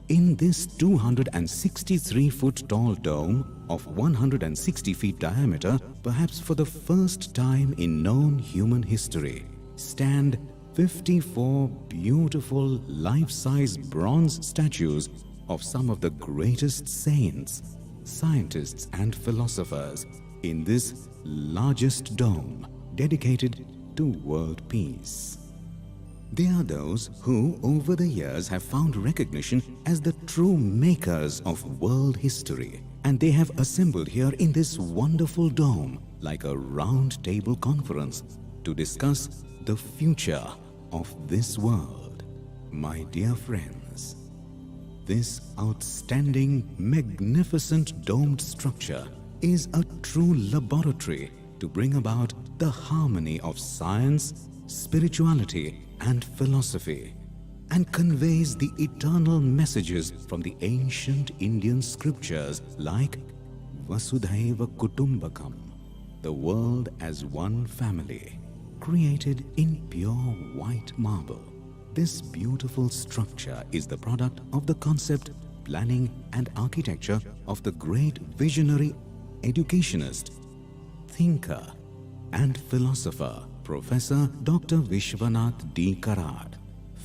In this 263-foot tall dome of 160 feet diameter, perhaps for the first time in known human history, stand 54 beautiful life-size bronze statues of some of the greatest saints, scientists, and philosophers in this largest dome dedicated to world peace. They are those who, over the years, have found recognition as the true makers of world history, and they have assembled here in this wonderful dome like a round table conference to discuss the future of this world. My dear friends, this outstanding, magnificent domed structure is a true laboratory to bring about the harmony of science, spirituality, and philosophy, and conveys the eternal messages from the ancient Indian scriptures like Vasudhaiva Kutumbakam, the world as one family, created in pure white marble. This beautiful structure is the product of the concept, planning, and architecture of the great visionary educationist, thinker, and philosopher Professor Dr. Vishwanath D. Karad,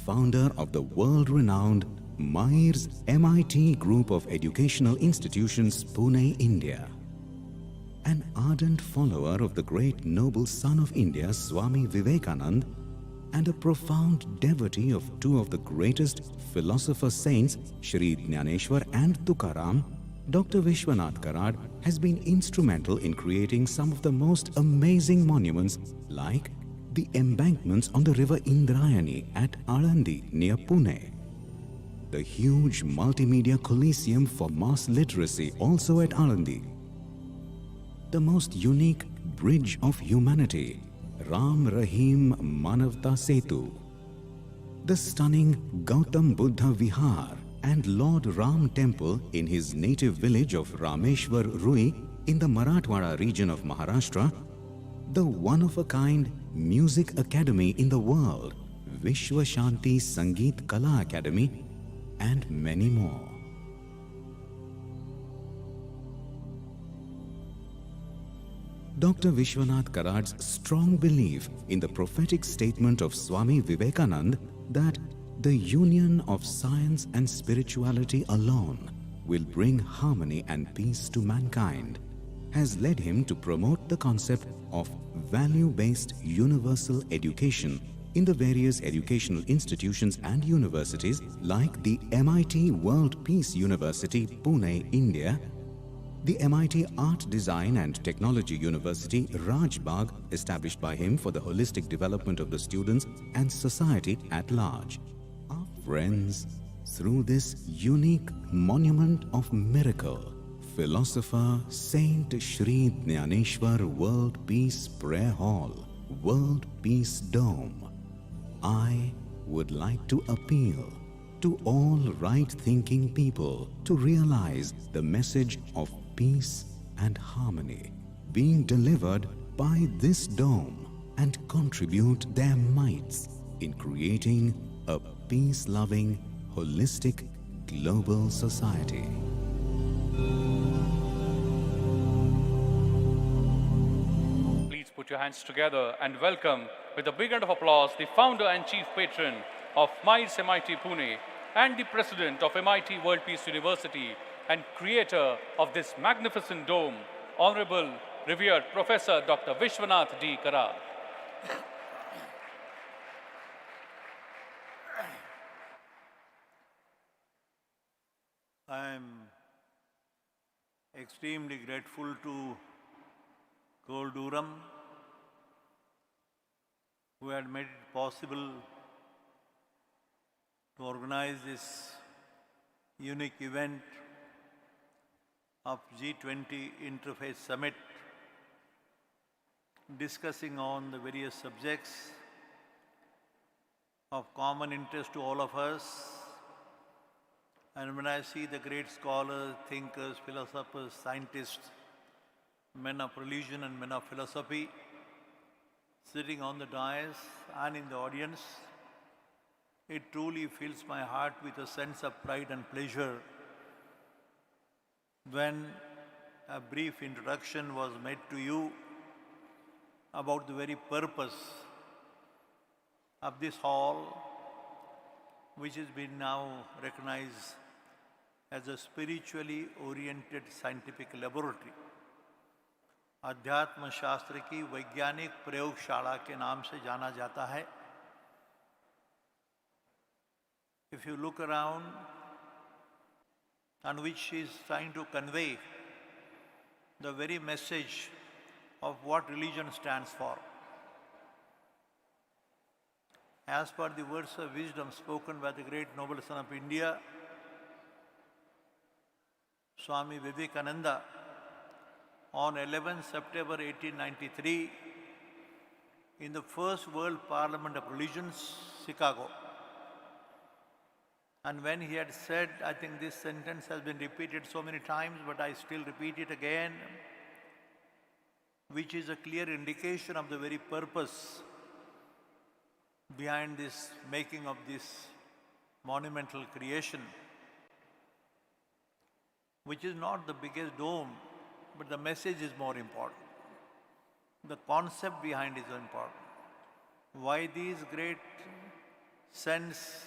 founder of the world-renowned Myers MIT Group of Educational Institutions, Pune, India. An ardent follower of the great noble son of India, Swami Vivekananda, and a profound devotee of two of the greatest philosopher saints, Shri Jnaneshwar and Tukaram, Dr. Vishwanath Karad has been instrumental in creating some of the most amazing monuments like the embankments on the river Indrayani at Alandi near Pune, the huge multimedia coliseum for mass literacy also at Alandi, the most unique bridge of humanity, Ram Rahim Manavta Setu, the stunning Gautam Buddha Vihar and Lord Ram Temple in his native village of Rameshwar Rui in the Marathwada region of Maharashtra, the one-of-a-kind music academy in the world, Vishwashanti Sangeet Kala Academy, and many more. Dr. Vishwanath Karad's strong belief in the prophetic statement of Swami Vivekananda that the union of science and spirituality alone will bring harmony and peace to mankind has led him to promote the concept of value-based universal education in the various educational institutions and universities like the MIT World Peace University, Pune, India, the MIT Art Design and Technology University, Rajbagh, established by him for the holistic development of the students and society at large. Our friends, through this unique monument of miracle, philosopher Saint Shri Jnaneshwar World Peace Prayer Hall, World Peace Dome, I would like to appeal to all right-thinking people to realize the message of peace and harmony being delivered by this dome and contribute their mites in creating a peace-loving, holistic, global society. Please put your hands together and welcome with a big round of applause the founder and chief patron of Myers MIT Pune and the president of MIT World Peace University and creator of this magnificent dome, Honorable revered Professor Dr. Vishwanath D. Karad. I am extremely grateful to Cole Durham, who had made it possible to organize this unique event of G20 Interfaith Summit, discussing on the various subjects of common interest to all of us, And when I see the great scholars, thinkers, philosophers, scientists, men of religion and men of philosophy sitting on the dais and in the audience, it truly fills my heart with a sense of pride and pleasure when a brief introduction was made to you about the very purpose of this hall, which has been now recognized as a spiritually oriented scientific laboratory. अध्यात्म शास्त्र की वैज्ञानिक प्रयोगशाला के नाम से जाना जाता है. If you look around, and which is trying to convey the very message of what religion stands for. As per the words of wisdom spoken by the great noble son of India, Swami Vivekananda, on 11 September 1893, in the First World Parliament of Religions, Chicago. And when he had said, I think this sentence has been repeated so many times, but I still repeat it again, which is a clear indication of the very purpose behind this making of this monumental creation, which is not the biggest dome, but the message is more important. The concept behind is important. Why these great saints,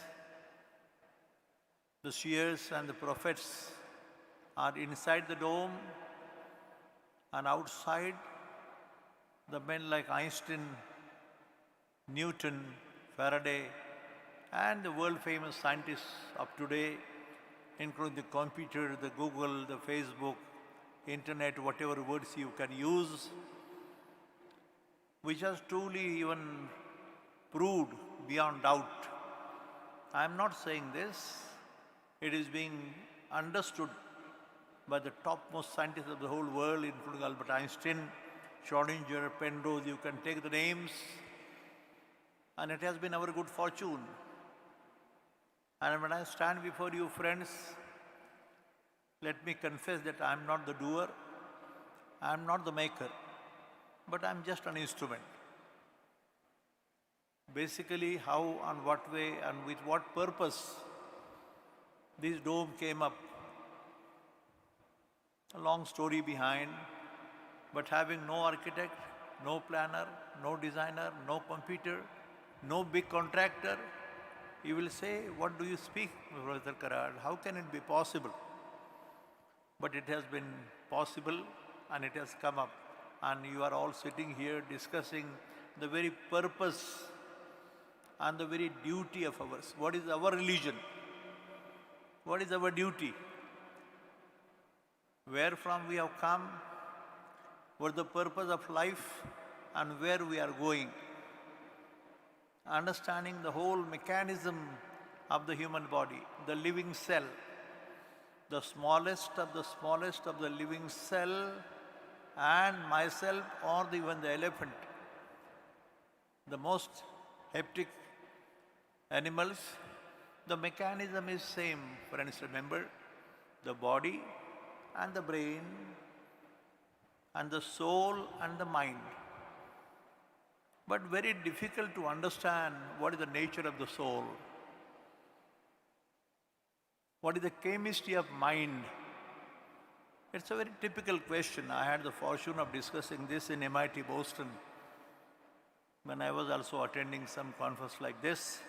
the seers and the prophets are inside the dome, and outside the men like Einstein, Newton, Faraday, and the world famous scientists of today, including the computer, the Google, the Facebook, internet, whatever words you can use, which has truly even proved beyond doubt. I am not saying this. It is being understood by the topmost scientists of the whole world, including Albert Einstein, Schrodinger, Penrose, you can take the names, and it has been our good fortune. And when I stand before you, friends, let me confess that I am not the doer, I am not the maker, but I am just an instrument. Basically, how and what way and with what purpose this dome came up, a long story behind, but having no architect, no planner, no designer, no computer, no big contractor, you will say, what do you speak, Professor Karad? How can it be possible? But it has been possible and it has come up, and you are all sitting here discussing the very purpose and the very duty of ours. What is our religion? What is our duty? Where from we have come, what the purpose of life, and where we are going. Understanding the whole mechanism of the human body, the living cell, the smallest of the living cell, and myself or even the elephant, the most hectic animals, the mechanism is same. Friends, remember, the body and the brain and the soul and the mind. But very difficult to understand what is the nature of the soul. What is the chemistry of mind? It's a very typical question. I had the fortune of discussing this in MIT Boston when I was also attending some conference like this.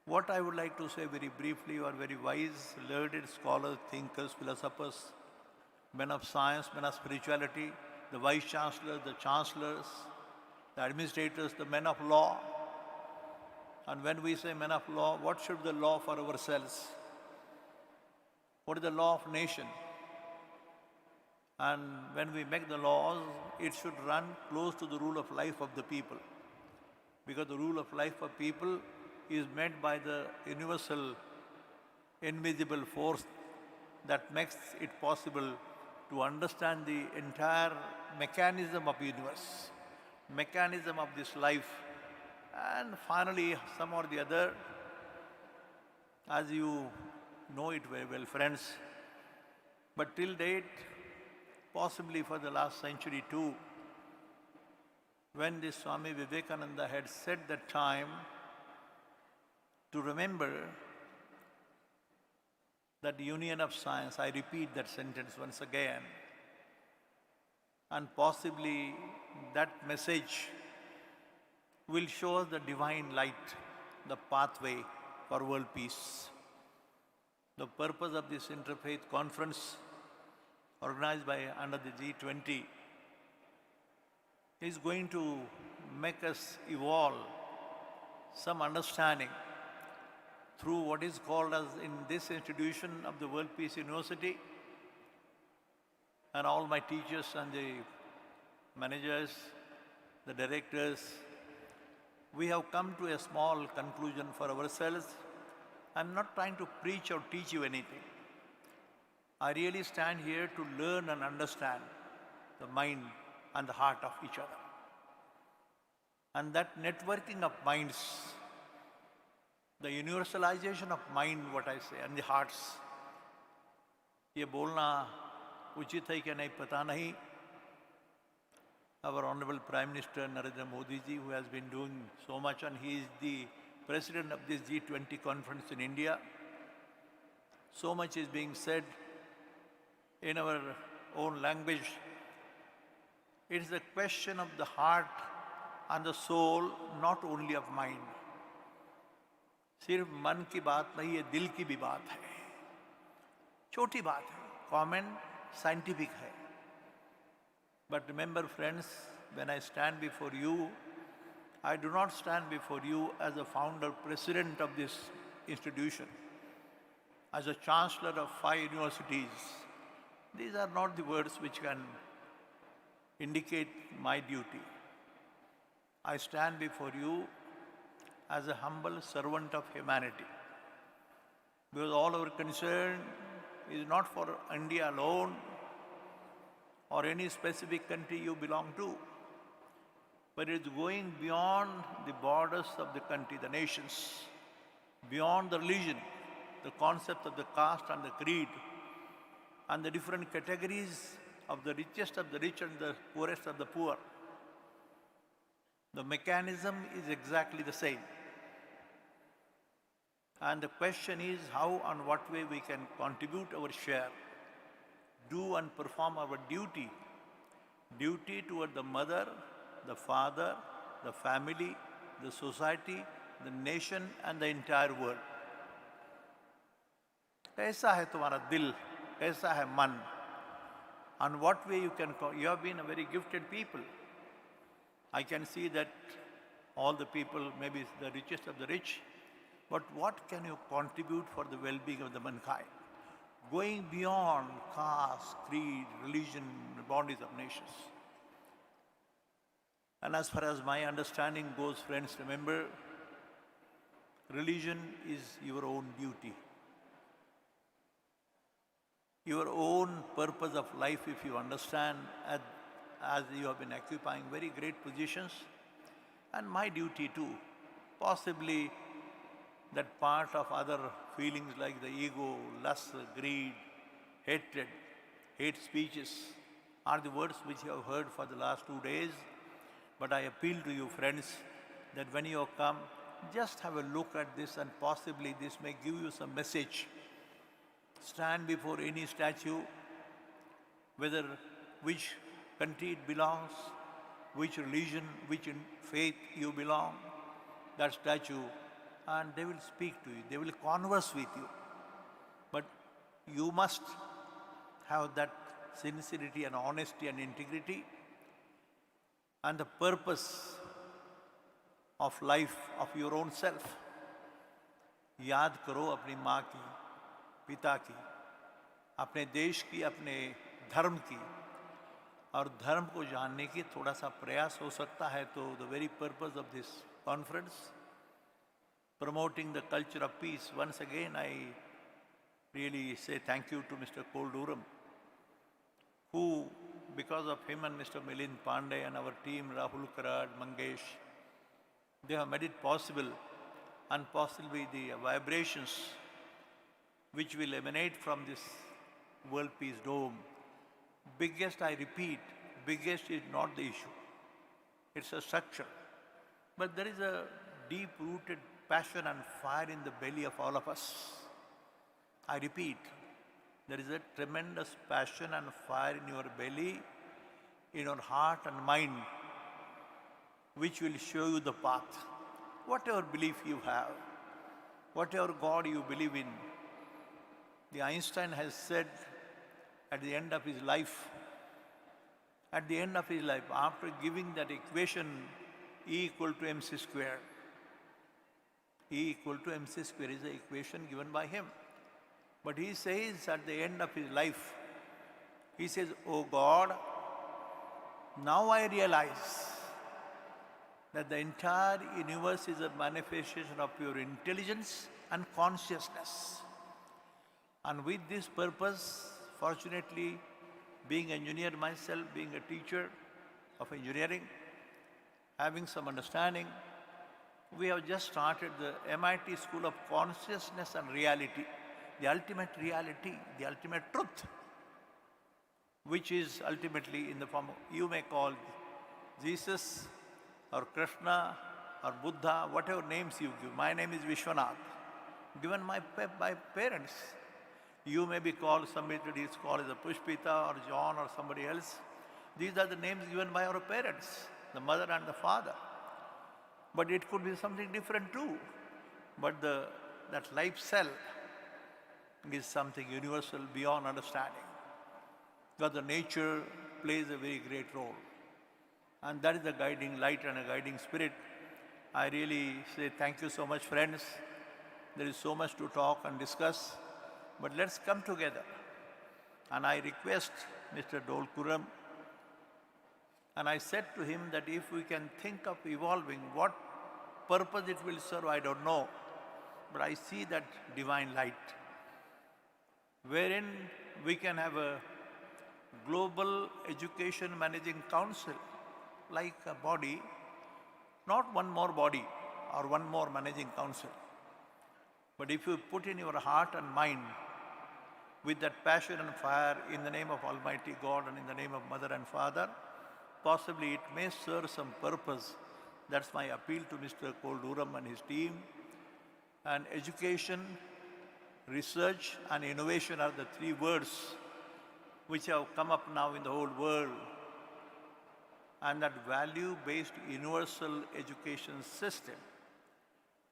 What I would like to say very briefly, you are very wise, learned scholars, thinkers, philosophers, men of science, men of spirituality, the vice chancellors, the chancellors, the administrators, the men of law. And when we say men of law, what should be the law for ourselves? What is the law of nation? And when we make the laws, it should run close to the rule of life of the people. Because the rule of life of people is made by the universal, invisible force that makes it possible to understand the entire mechanism of the universe, mechanism of this life. And finally, some or the other, as you know it very well, friends. But till date, possibly for the last century too, when this Swami Vivekananda had set the time to remember that union of science, I repeat that sentence once again, and possibly that message will show us the divine light, the pathway for world peace. The purpose of this interfaith conference organized by under the G20 is going to make us evolve some understanding through what is called as in this institution of the World Peace University, and all my teachers and the managers, the directors, we have come to a small conclusion for ourselves. I'm not trying to preach or teach you anything. I really stand here to learn and understand the mind and the heart of each other. And that networking of minds, the universalization of mind, what I say, and the hearts, ये बोलना उचित है कि नहीं पता नहीं. Our Honorable Prime Minister Narendra Modi ji, who has been doing so much, and he is the President of this G20 conference in India. So much is being said in our own language. It is a question of the heart and the soul, not only of mind. सिर्फ मन की बात नहीं, ये दिल की भी बात है. छोटी बात है, कॉमन साइंटिफिक है. But remember, friends, when I stand before you, I do not stand before you as a founder, president of this institution, as a chancellor of 5 universities. These are not the words which can indicate my duty. I stand before you as a humble servant of humanity, because all our concern is not for India alone or any specific country you belong to, but it's going beyond the borders of the country, the nations, beyond the religion, the concept of the caste and the creed, and the different categories of the richest of the rich and the poorest of the poor. The mechanism is exactly the same. And the question is how and what way we can contribute our share, do and perform our duty toward the mother, the father, the family, the society, the nation and the entire world. कैसा है तुम्हारा दिल, कैसा है मन? And what way you can, you have been a very gifted people. I can see that all the people, maybe the richest of the rich, but what can you contribute for the well-being of the mankind? Going beyond caste, creed, religion, boundaries of nations. And as far as my understanding goes, friends, remember, religion is your own duty. Your own purpose of life, if you understand, as you have been occupying very great positions, and my duty too. Possibly that part of other feelings like the ego, lust, greed, hatred, hate speeches are the words which you have heard for the last 2 days. But I appeal to you, friends, that when you come, just have a look at this and possibly this may give you some message. Stand before any statue, whether which country it belongs, which religion, which faith you belong, that statue, and they will speak to you, they will converse with you. But you must have that sincerity and honesty and integrity and the purpose of life of your own self. याद करो अपनी माँ की, पिता की, अपने देश की, अपने धर्म की, और धर्म को जानने की थोड़ा सा प्रयास हो सकता है. तो the very purpose of this conference, promoting the culture of peace. Once again, I really say thank you to Mr. Kolduram, who, because of him and Mr. Milind Pandey and our team, Rahul Karad, Mangesh, they have made it possible, and possibly the vibrations which will emanate from this World Peace Dome. Biggest, I repeat, biggest is not the issue. It's a structure. But there is a deep-rooted passion and fire in the belly of all of us. I repeat, there is a tremendous passion and fire in your belly, in your heart and mind, which will show you the path. Whatever belief you have, whatever God you believe in. The Einstein has said at the end of his life, after giving that equation, E equal to mc square. E equal to mc square is the equation given by him. But he says at the end of his life, he says, "Oh God, now I realize that the entire universe is a manifestation of your intelligence and consciousness. And with this purpose, fortunately, being an engineer myself, being a teacher of engineering, having some understanding, we have just started the MIT School of Consciousness and Reality, the ultimate reality, the ultimate truth, which is ultimately in the form of, you may call Jesus or Krishna or Buddha, whatever names you give. My name is Vishwanath, given by parents. You may be called, somebody is called as a Pushpita or John or somebody else. These are the names given by our parents, the mother and the father. But it could be something different too. But that life cell is something universal beyond understanding. Because the nature plays a very great role. And that is the guiding light and a guiding spirit. I really say thank you so much, friends. There is so much to talk and discuss. But let's come together. And I request Mr. Dolkuram, and I said to him that if we can think of evolving, what purpose it will serve, I don't know. But I see that divine light, wherein we can have a global education managing council, like a body, not one more body or one more managing council. But if you put in your heart and mind with that passion and fire in the name of Almighty God and in the name of Mother and Father, possibly it may serve some purpose. That's my appeal to Mr. Kolduram and his team. And education, research and innovation are the three words which have come up now in the whole world. And that value-based universal education system.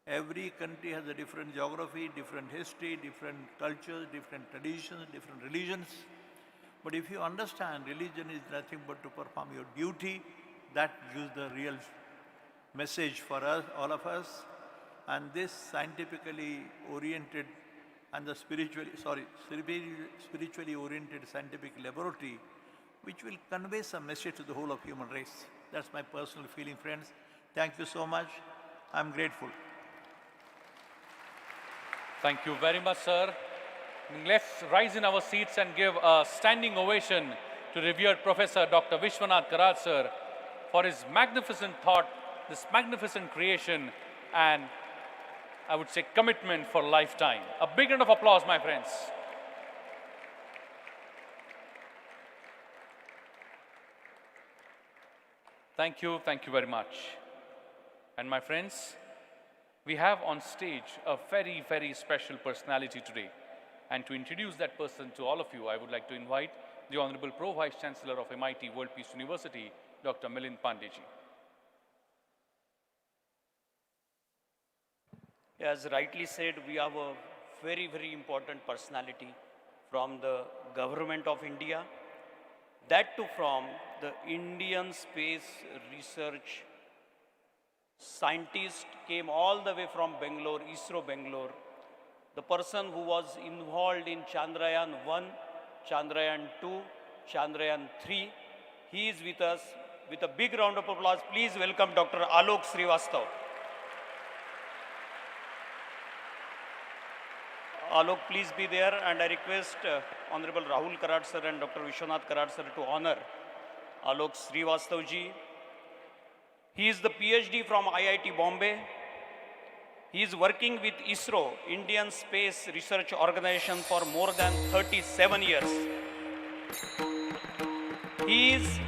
Every country has a different geography, different history, different cultures, different traditions, different religions. But if you understand religion is nothing but to perform your duty, that gives the real message for us, all of us. And this scientifically oriented and the spiritually oriented scientific laboratory, which will convey some message to the whole of human race. That's my personal feeling, friends. Thank you so much. I'm grateful. Thank you very much, sir. Let's rise in our seats and give a standing ovation to revered Professor Dr. Vishwanath Karad, sir, for his magnificent thought, this magnificent creation, and I would say commitment for a lifetime. A big round of applause, my friends. Thank you very much. And my friends, we have on stage a very, very special personality today. And to introduce that person to all of you, I would like to invite the Honorable Pro-Vice Chancellor of MIT World Peace University, Dr. Milind Pandeyji. As rightly said, we have a very, very important personality from the government of India, that too from the Indian Space Research scientist, came all the way from Bangalore, ISRO Bangalore, the person who was involved in Chandrayaan 1, Chandrayaan 2, Chandrayaan 3. He is with us. With a big round of applause, please welcome Dr. Alok Srivastav. Alok, please be there, and I request Honorable Rahul Karad sir and Dr. Vishwanath Karad sir to honor Alok Srivastav ji. He is the PhD from IIT Bombay. He is working with ISRO, Indian Space Research Organization, for more than 37 years. He is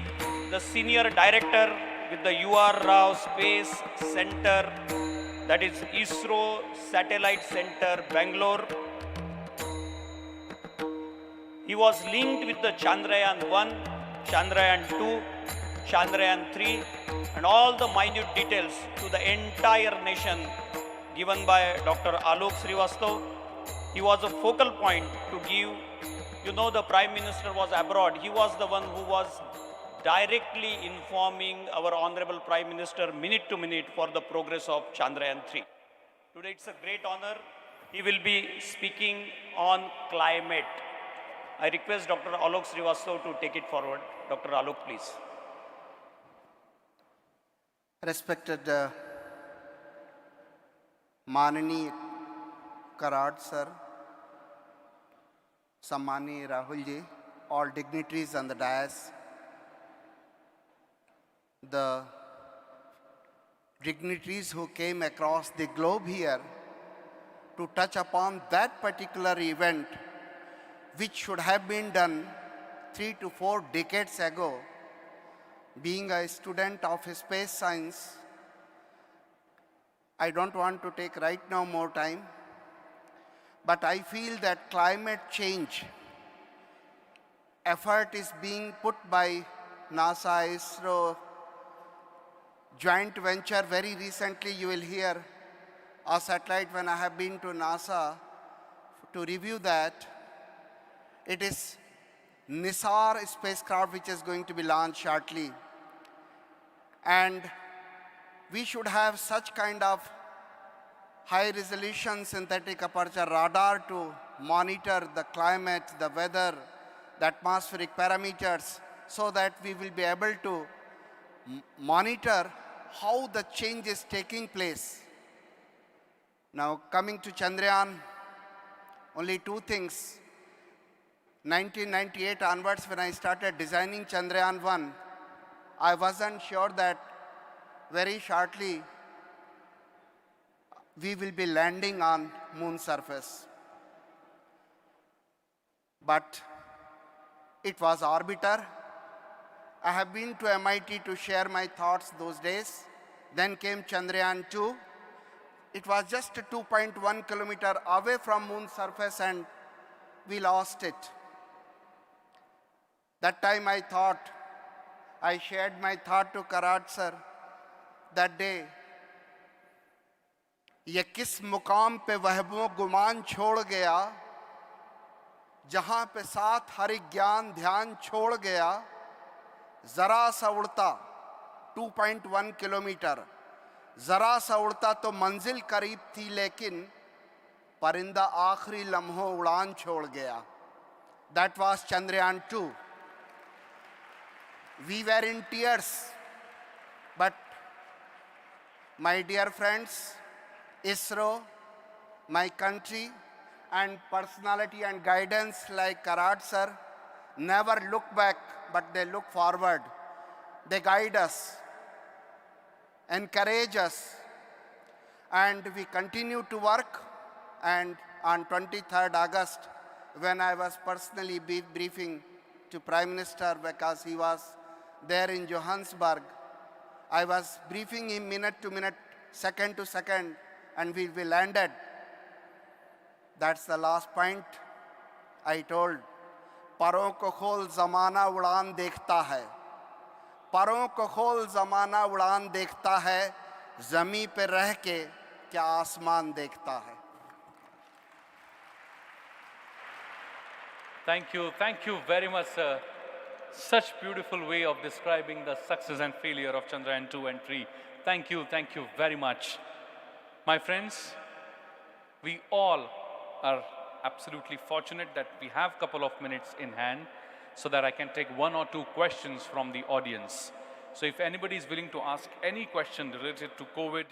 the senior director with the UR Rao Space Center, that is ISRO Satellite Center, Bangalore. He was linked with the Chandrayaan 1, Chandrayaan 2, Chandrayaan 3, and all the minute details to the entire nation given by Dr. Alok Srivastav. He was a focal point to give, the Prime Minister was abroad. He was the one who was directly informing our Honorable Prime Minister minute to minute for the progress of Chandrayaan 3. Today it's a great honor. He will be speaking on climate. I request Dr. Alok Srivastav to take it forward. Dr. Alok, please. Respected Manani Karad sir, Sammani Rahul ji, all dignitaries on the dais, the dignitaries who came across the globe here to touch upon that particular event which should have been done 3 to 4 decades ago. Being a student of space science, I don't want to take right now more time, but I feel that climate change effort is being put by NASA, ISRO, joint venture. Very recently you will hear a satellite when I have been to NASA to review that. It is Nisar spacecraft which is going to be launched shortly. And we should have such kind of high resolution synthetic aperture radar to monitor the climate, the weather, the atmospheric parameters, so that we will be able to monitor how the change is taking place. Now coming to Chandrayaan, only 2 things. 1998 onwards, when I started designing Chandrayaan 1, I wasn't sure that very shortly we will be landing on moon surface. But it was orbiter. I have been to MIT to share my thoughts those days. Then came Chandrayaan 2. It was just 2.1 kilometer away from moon surface and we lost it. That time I shared my thought to Karad sir that day. ये किस मुकाम पे वहमो गुमान छोड़ गया, जहां पे साथ हरि ज्ञान ध्यान छोड़ गया, जरा सा उड़ता 2.1 किलोमीटर, जरा सा उड़ता तो मंजिल करीब थी, लेकिन परिंदा आखिरी लम्हों उड़ान छोड़ गया. That was Chandrayaan 2. We were in tears, but my dear friends, ISRO, my country, and personality and guidance like Karad sir never look back, but they look forward. They guide us, encourage us, and we continue to work. And on 23rd August, when I was personally briefing to Prime Minister because he was there in Johannesburg, I was briefing him minute to minute, second to second, and we landed. That's the last point I told. परों को खोल ज़माना उड़ान देखता है, परों को खोल ज़माना उड़ान देखता है, ज़मीं पे रह के क्या आसमान देखता है. Thank you very much, sir. Such beautiful way of describing the success and failure of Chandrayaan 2 and 3. Thank you very much. My friends, we all are absolutely fortunate that we have a couple of minutes in hand so that I can take 1 or 2 questions from the audience. So if anybody is willing to ask any question related to COVID,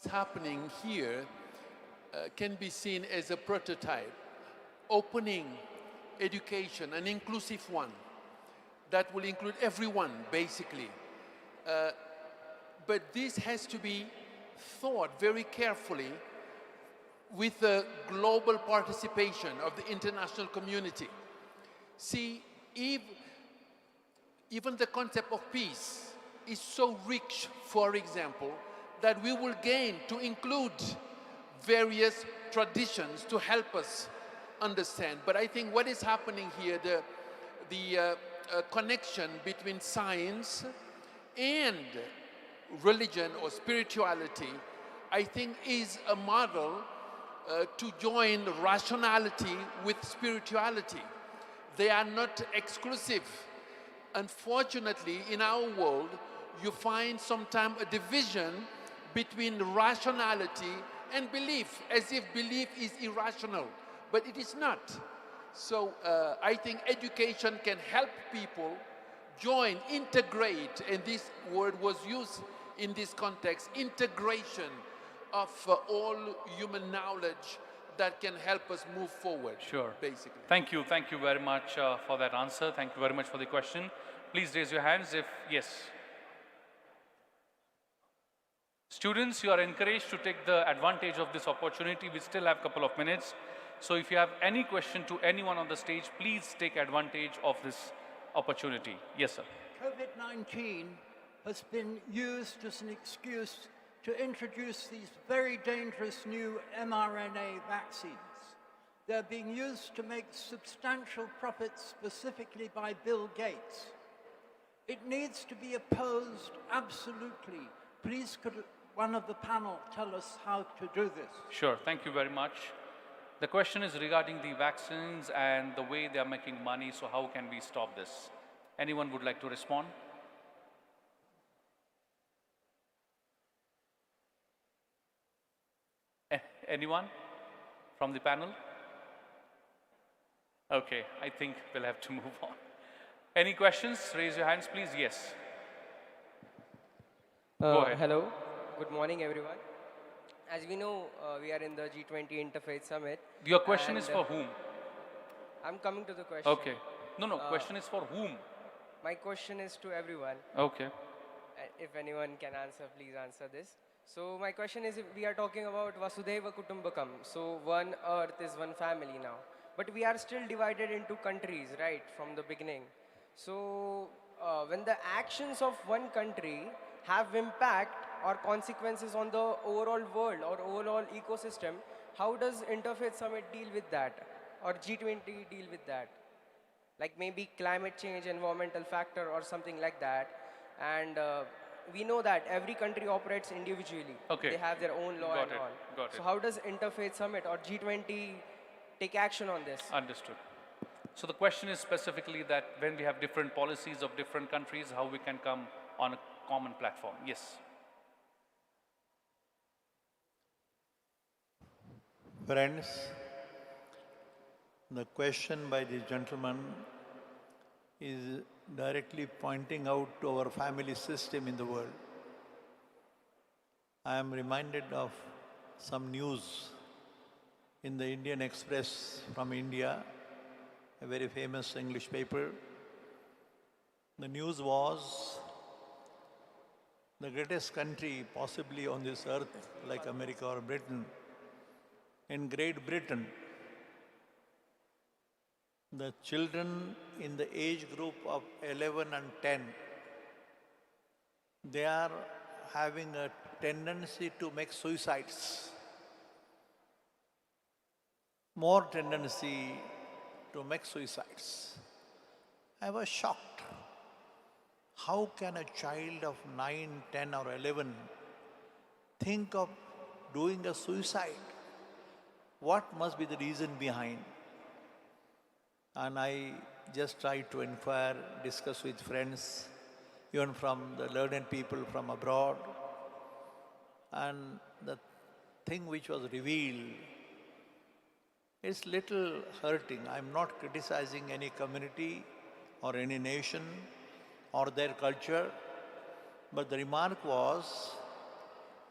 happening here can be seen as a prototype, opening education, an inclusive one that will include everyone, basically. But this has to be thought very carefully with the global participation of the international community. See, even the concept of peace is so rich, for example, that we will gain to include various traditions to help us understand. But I think what is happening here, the connection between science and religion or spirituality, I think is a model to join rationality with spirituality. They are not exclusive. Unfortunately, in our world, you find sometimes a division between rationality and belief, as if belief is irrational, but it is not. So I think education can help people join, integrate, and this word was used in this context, integration of all human knowledge that can help us move forward. Sure. Basically. Thank you very much for that answer. Thank you very much for the question. Please raise your hands if yes. Students, you are encouraged to take the advantage of this opportunity. We still have a couple of minutes. So if you have any question to anyone on the stage, please take advantage of this opportunity. Yes, sir. COVID-19 has been used as an excuse to introduce these very dangerous new mRNA vaccines. They're being used to make substantial profits specifically by Bill Gates. It needs to be opposed absolutely. Please could one of the panel tell us how to do this? Sure, thank you very much. The question is regarding the vaccines and the way they are making money, so how can we stop this? Anyone would like to respond? Anyone from the panel? Okay, I think we'll have to move on. Any questions? Raise your hands, please. Yes. Go ahead. Hello. Good morning, everyone. As we know, we are in the G20 Interfaith Summit. Your question is for whom? I'm coming to the question. Okay. No, question is for whom? My question is to everyone. Okay. If anyone can answer, please answer this. So my question is, if we are talking about Vasudhaiva Kutumbakam, so one earth is one family now. But we are still divided into countries, right, from the beginning. So when the actions of one country have impact or consequences on the overall world or overall ecosystem, how does Interfaith Summit deal with that? Or G20 deal with that? Like maybe climate change, environmental factor or something like that. And we know that every country operates individually. Okay. They have their own law Got and it. all. Got it. So how does Interfaith Summit or G20 take action on this? Understood. So the question is specifically that when we have different policies of different countries, how we can come on a common platform. Yes. Friends, the question by the gentleman is directly pointing out to our family system in the world. I am reminded of some news in the Indian Express from India, a very famous English paper. The news was the greatest country possibly on this earth, like America or Britain, in Great Britain, the children in the age group of 11 and 10, they are having a tendency to make suicides. More tendency to make suicides. I was shocked. How can a child of 9, 10 or 11 think of doing a suicide? What must be the reason behind? And I just tried to inquire, discuss with friends, even from the learned people from abroad. And the thing which was revealed is little hurting. I'm not criticizing any community or any nation or their culture, but the remark was,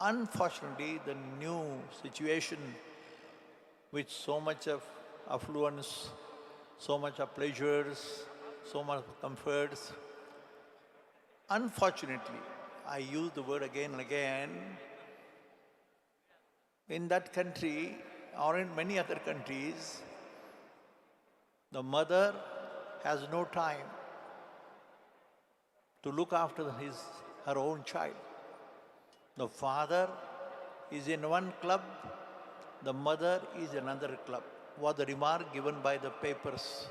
unfortunately, the new situation with so much of affluence, so much of pleasures, so much of comforts, unfortunately, I use the word again and again, in that country or in many other countries, the mother has no time to look after her own child. The father is in one club, the mother is in another club, was the remark given by the papers.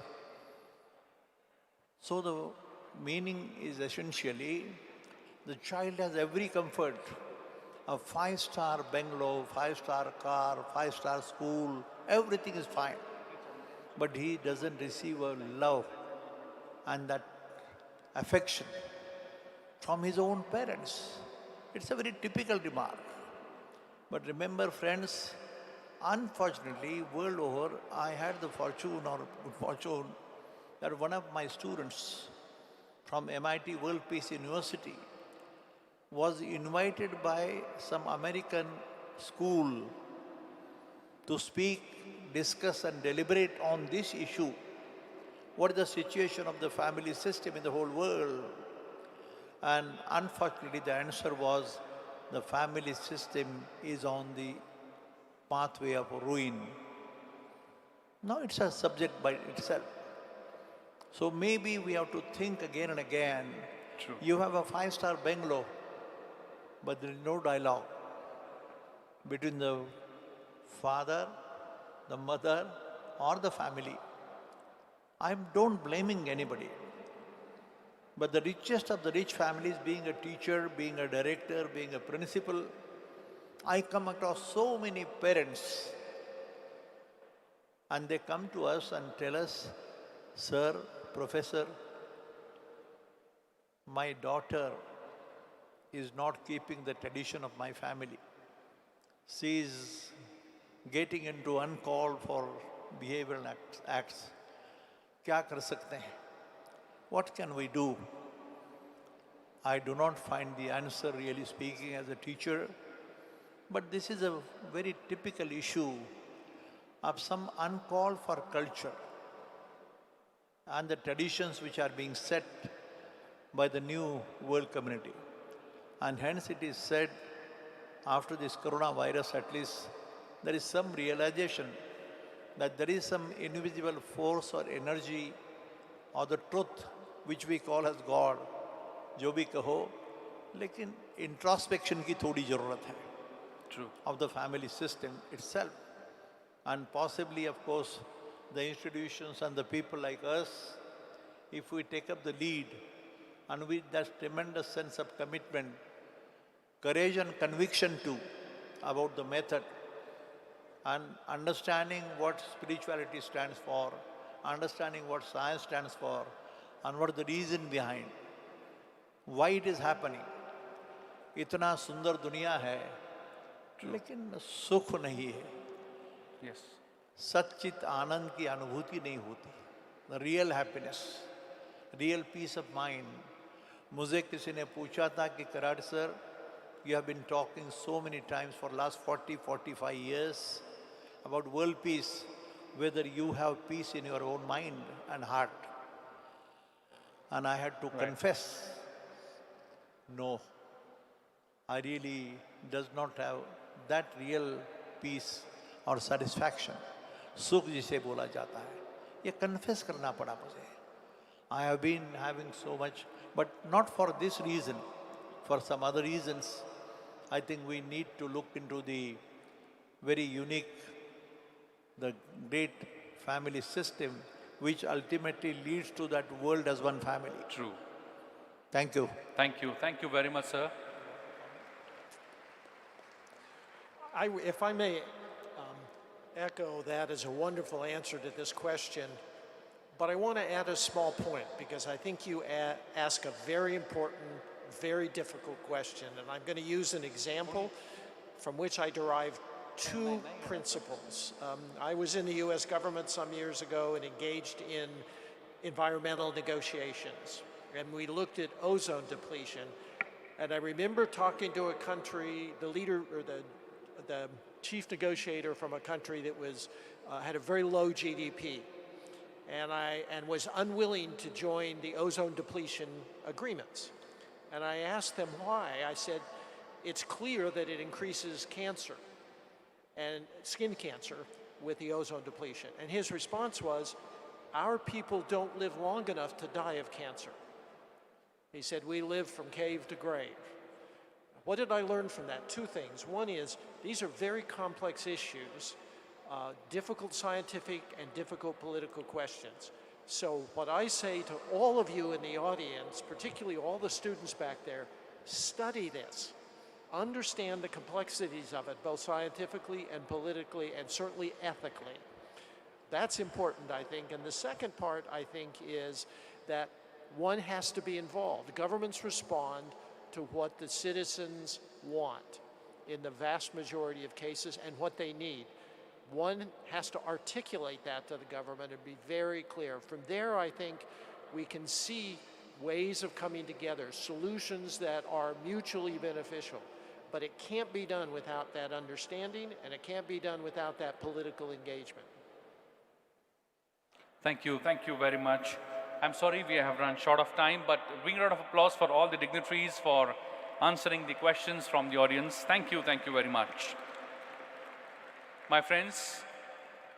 So the meaning is essentially, the child has every comfort, a 5-star bungalow, 5-star car, 5-star school, everything is fine. But he doesn't receive a love and that affection from his own parents. It's a very typical remark. But remember, friends, unfortunately, world over, I had the fortune or good fortune that one of my students from MIT World Peace University was invited by some American school to speak, discuss and deliberate on this issue. What is the situation of the family system in the whole world? And unfortunately, the answer was the family system is on the pathway of ruin. Now it's a subject by itself. So maybe we have to think again and again. True. You have a 5-star bungalow, but there is no dialogue between the father, the mother, or the family. I don't blaming anybody. But the richest of the rich families, being a teacher, being a director, being a principal, I come across so many parents and they come to us and tell us, "Sir, professor, my daughter is not keeping the tradition of my family. She is getting into uncalled for behavioral acts. Kya kar sakte hain? What can we do?" I do not find the answer, really speaking, as a teacher, but this is a very typical issue of some uncalled for culture and the traditions which are being set by the new world community. And hence it is said, after this coronavirus at least, there is some realization that there is some invisible force or energy or the truth which we call as God, जो भी कहो, लेकिन introspection की थोड़ी ज़रूरत है. True. Of the family system itself. And possibly, of course, the institutions and the people like us, if we take up the lead and with that tremendous sense of commitment, courage and conviction too about the method, and understanding what spirituality stands for, understanding what science stands for, and what is the reason behind, why it is happening. इतना सुंदर दुनिया है, लेकिन सुख नहीं है. Yes. सच्चित आनंद की अनुभूति नहीं होती. The real happiness, real peace of mind. मुझे किसी ने पूछा था कि Karad sir, you have been talking so many times for last 40-45 years about world peace, whether you have peace in your own mind and heart. And I had to confess, no, I really does not have that real peace or satisfaction. सुख जिसे बोला जाता है, ये confess करना पड़ा मुझे. I have been having so much, but not for this reason, for some other reasons. I think we need to look into the very unique, the great family system, which ultimately leads to that world as one family. True. Thank you. Thank you. Thank you very much, sir. If I may echo that as a wonderful answer to this question, but I want to add a small point because I think you ask a very important, very difficult question, and I'm going to use an example from which I derive two principles. I was in the US government some years ago and engaged in environmental negotiations, and we looked at ozone depletion. And I remember talking to a country, the leader or the chief negotiator from a country that was had a very low GDP, and was unwilling to join the ozone depletion agreements. And I asked them why. I said, it's clear that it increases cancer and skin cancer with the ozone depletion. And his response was, our people don't live long enough to die of cancer. He said, we live from cave to grave. What did I learn from that? Two things. One is, these are very complex issues, difficult scientific and difficult political questions. So what I say to all of you in the audience, particularly all the students back there, study this. Understand the complexities of it, both scientifically and politically and certainly ethically. That's important, I think. And the second part, I think, is that one has to be involved. Governments respond to what the citizens want in the vast majority of cases and what they need. One has to articulate that to the government and be very clear. From there, I think we can see ways of coming together, solutions that are mutually beneficial. But it can't be done without that understanding, and it can't be done without that political engagement. Thank you very much. I'm sorry we have run short of time, but bring a round of applause for all the dignitaries for answering the questions from the audience. Thank you very much. My friends,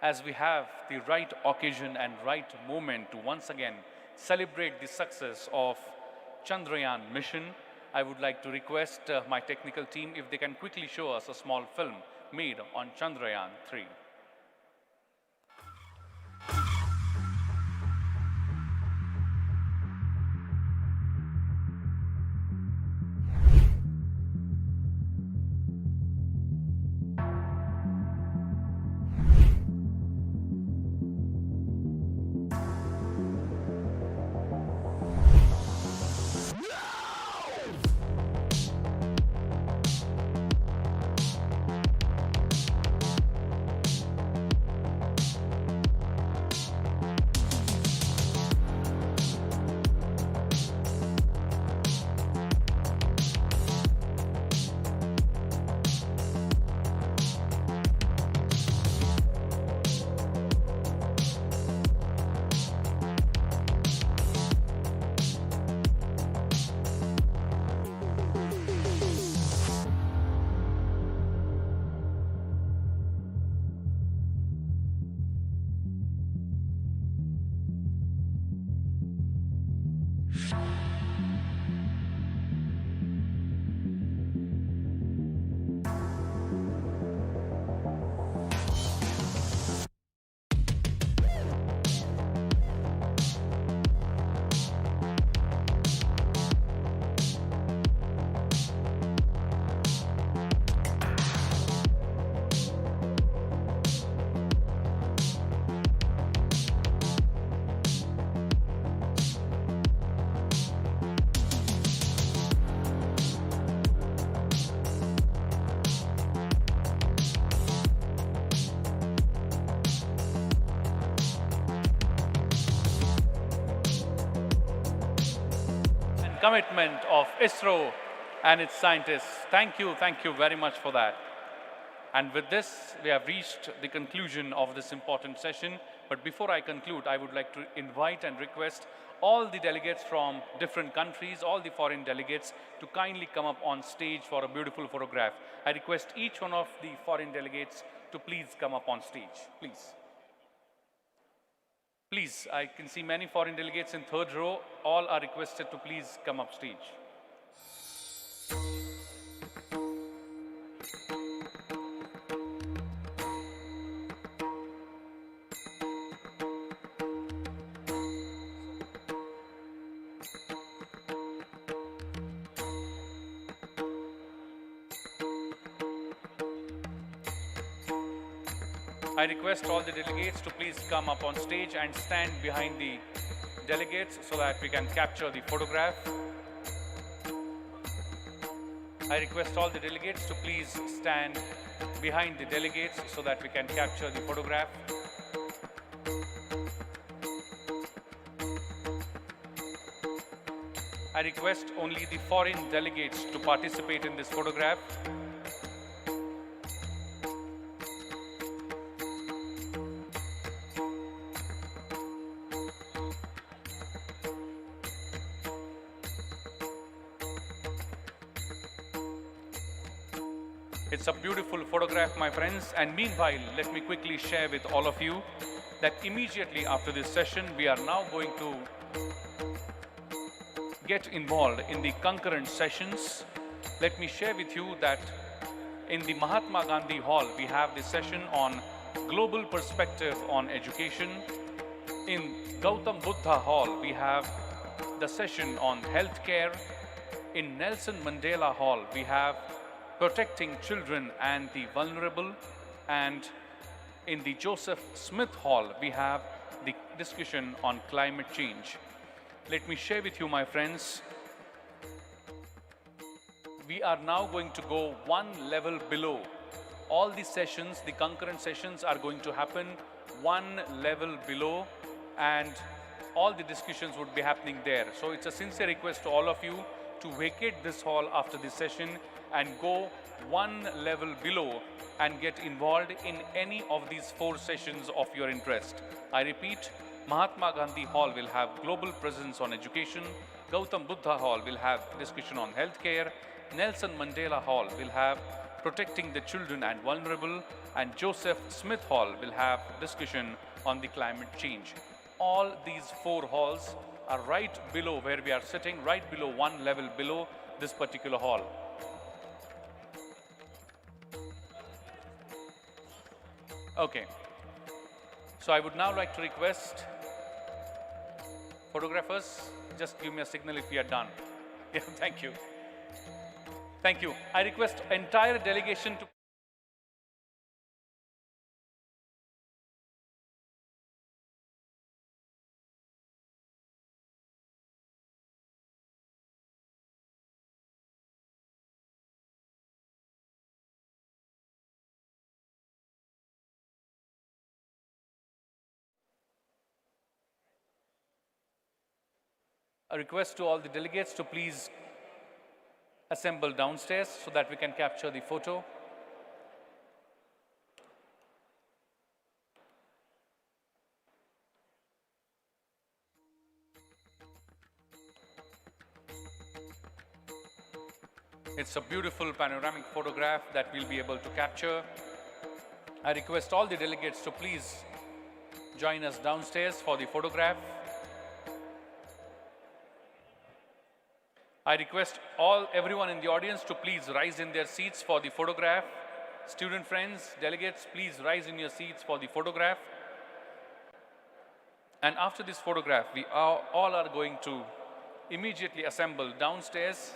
as we have the right occasion and right moment to once again celebrate the success of Chandrayaan mission, I would like to request my technical team if they can quickly show us a small film made on Chandrayaan 3. Commitment of ISRO and its scientists. Thank you very much for that. And with this, we have reached the conclusion of this important session. But before I conclude, I would like to invite and request all the delegates from different countries, all the foreign delegates, to kindly come up on stage for a beautiful photograph. I request each one of the foreign delegates to please come up on stage, please. Please, I can see many foreign delegates in third row. All are requested to please come up stage. I request all the delegates to please come up on stage and stand behind the delegates so that we can capture the photograph. I request all the delegates to please stand behind the delegates so that we can capture the photograph. I request only the foreign delegates to participate in this photograph. It's a beautiful photograph, my friends. And meanwhile, let me quickly share with all of you that immediately after this session, we are now going to get involved in the concurrent sessions. Let me share with you that in the Mahatma Gandhi Hall, we have this session on global perspective on education. In Gautam Buddha Hall, we have the session on healthcare. In Nelson Mandela Hall, we have protecting children and the vulnerable. And in the Joseph Smith Hall, we have the discussion on climate change. Let me share with you, my friends, we are now going to go one level below. All the sessions, the concurrent sessions are going to happen one level below, and all the discussions would be happening there. So it's a sincere request to all of you to vacate this hall after this session and go one level below and get involved in any of these 4 sessions of your interest. I repeat, Mahatma Gandhi Hall will have global presence on education. Gautam Buddha Hall will have discussion on healthcare. Nelson Mandela Hall will have protecting the children and vulnerable. And Joseph Smith Hall will have discussion on the climate change. All these 4 halls are right below where we are sitting, right below one level below this particular hall. Okay. So I would now like to request photographers, just give me a signal if we are done. Yeah, thank you. Thank you. I request entire delegation to a request to all the delegates to please assemble downstairs so that we can capture the photo. It's a beautiful panoramic photograph that we'll be able to capture. I request all the delegates to please join us downstairs for the photograph. I request everyone in the audience to please rise in their seats for the photograph. Student friends, delegates, please rise in your seats for the photograph. And after this photograph, we all are going to immediately assemble downstairs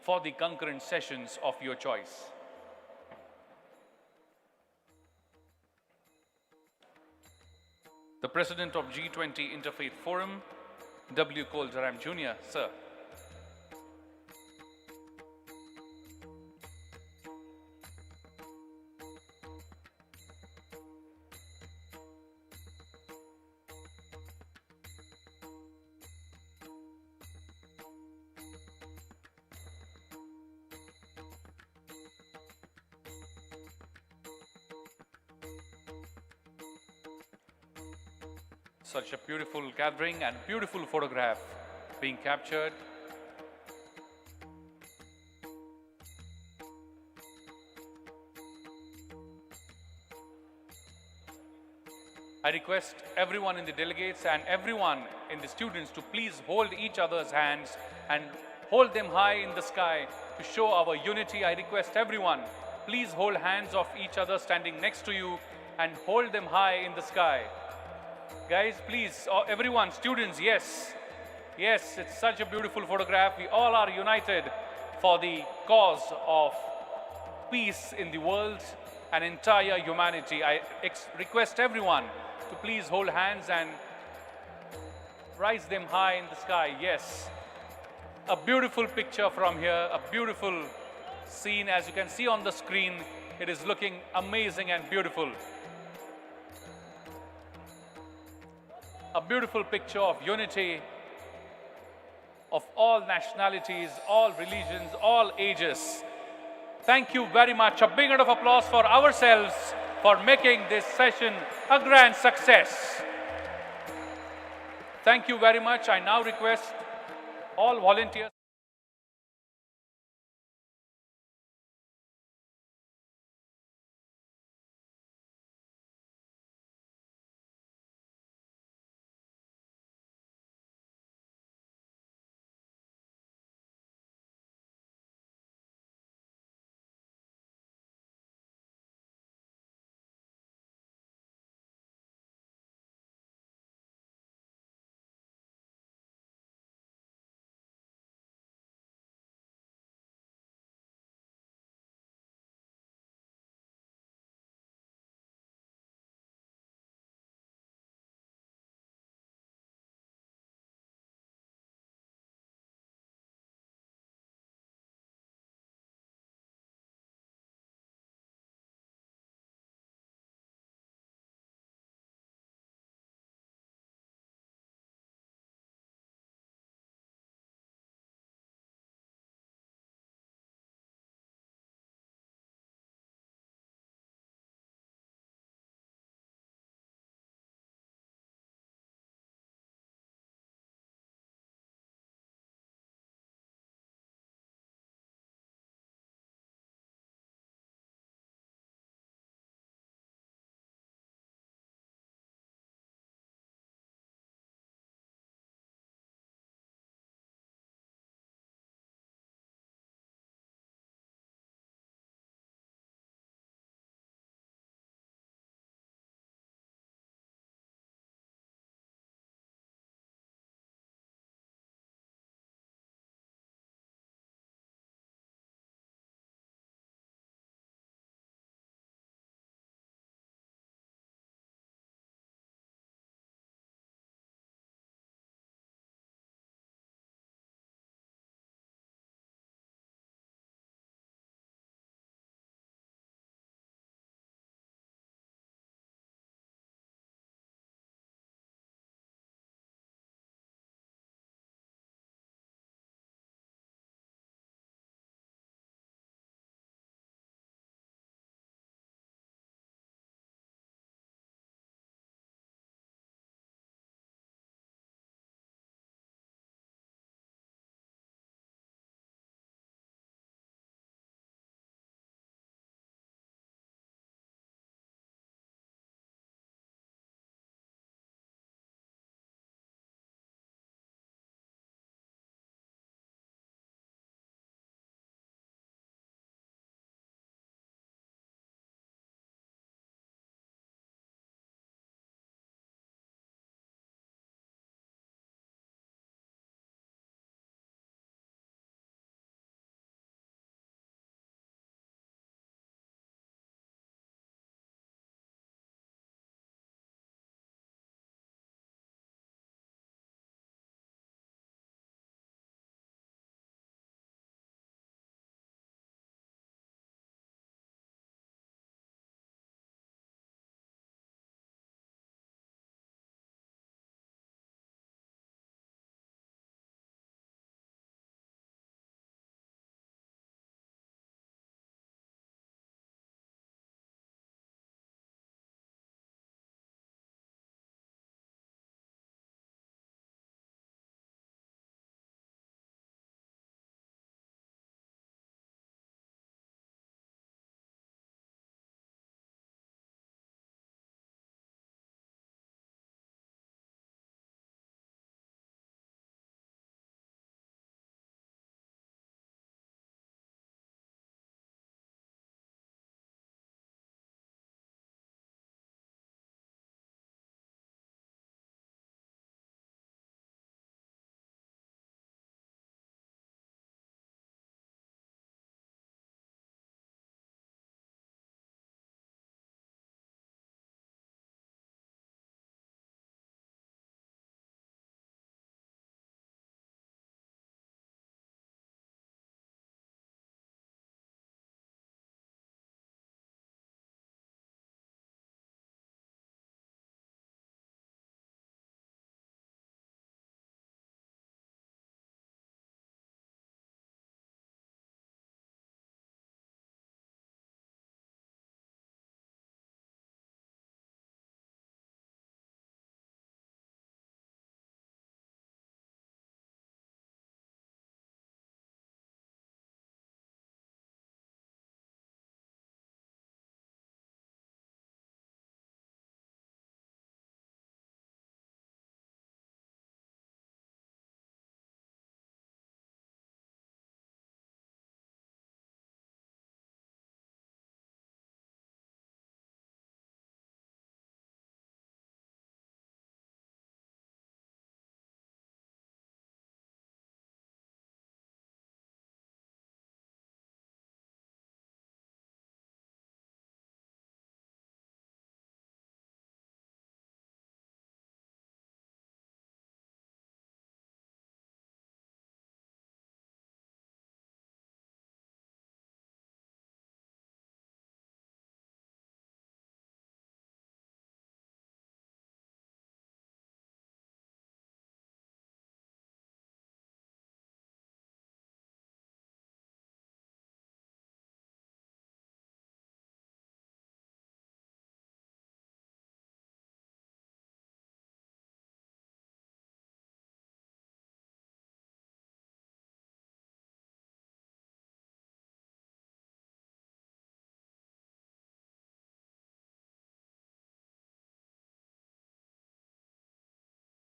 for the concurrent sessions of your choice. The President of G20 Interfaith Forum, W. Cole Durham Jr., sir. Such a beautiful gathering and beautiful photograph being captured. I request everyone in the delegates and everyone in the students to please hold each other's hands and hold them high in the sky to show our unity. I request everyone, please hold hands of each other standing next to you and hold them high in the sky. Guys, please, everyone, students, yes. Yes, it's such a beautiful photograph. We all are united for the cause of peace in the world and entire humanity. I request everyone to please hold hands and rise them high in the sky. Yes. A beautiful picture from here, a beautiful scene. As you can see on the screen, it is looking amazing and beautiful. A beautiful picture of unity of all nationalities, all religions, all ages. Thank you very much. A big round of applause for ourselves for making this session a grand success. Thank you very much. I now request all volunteers.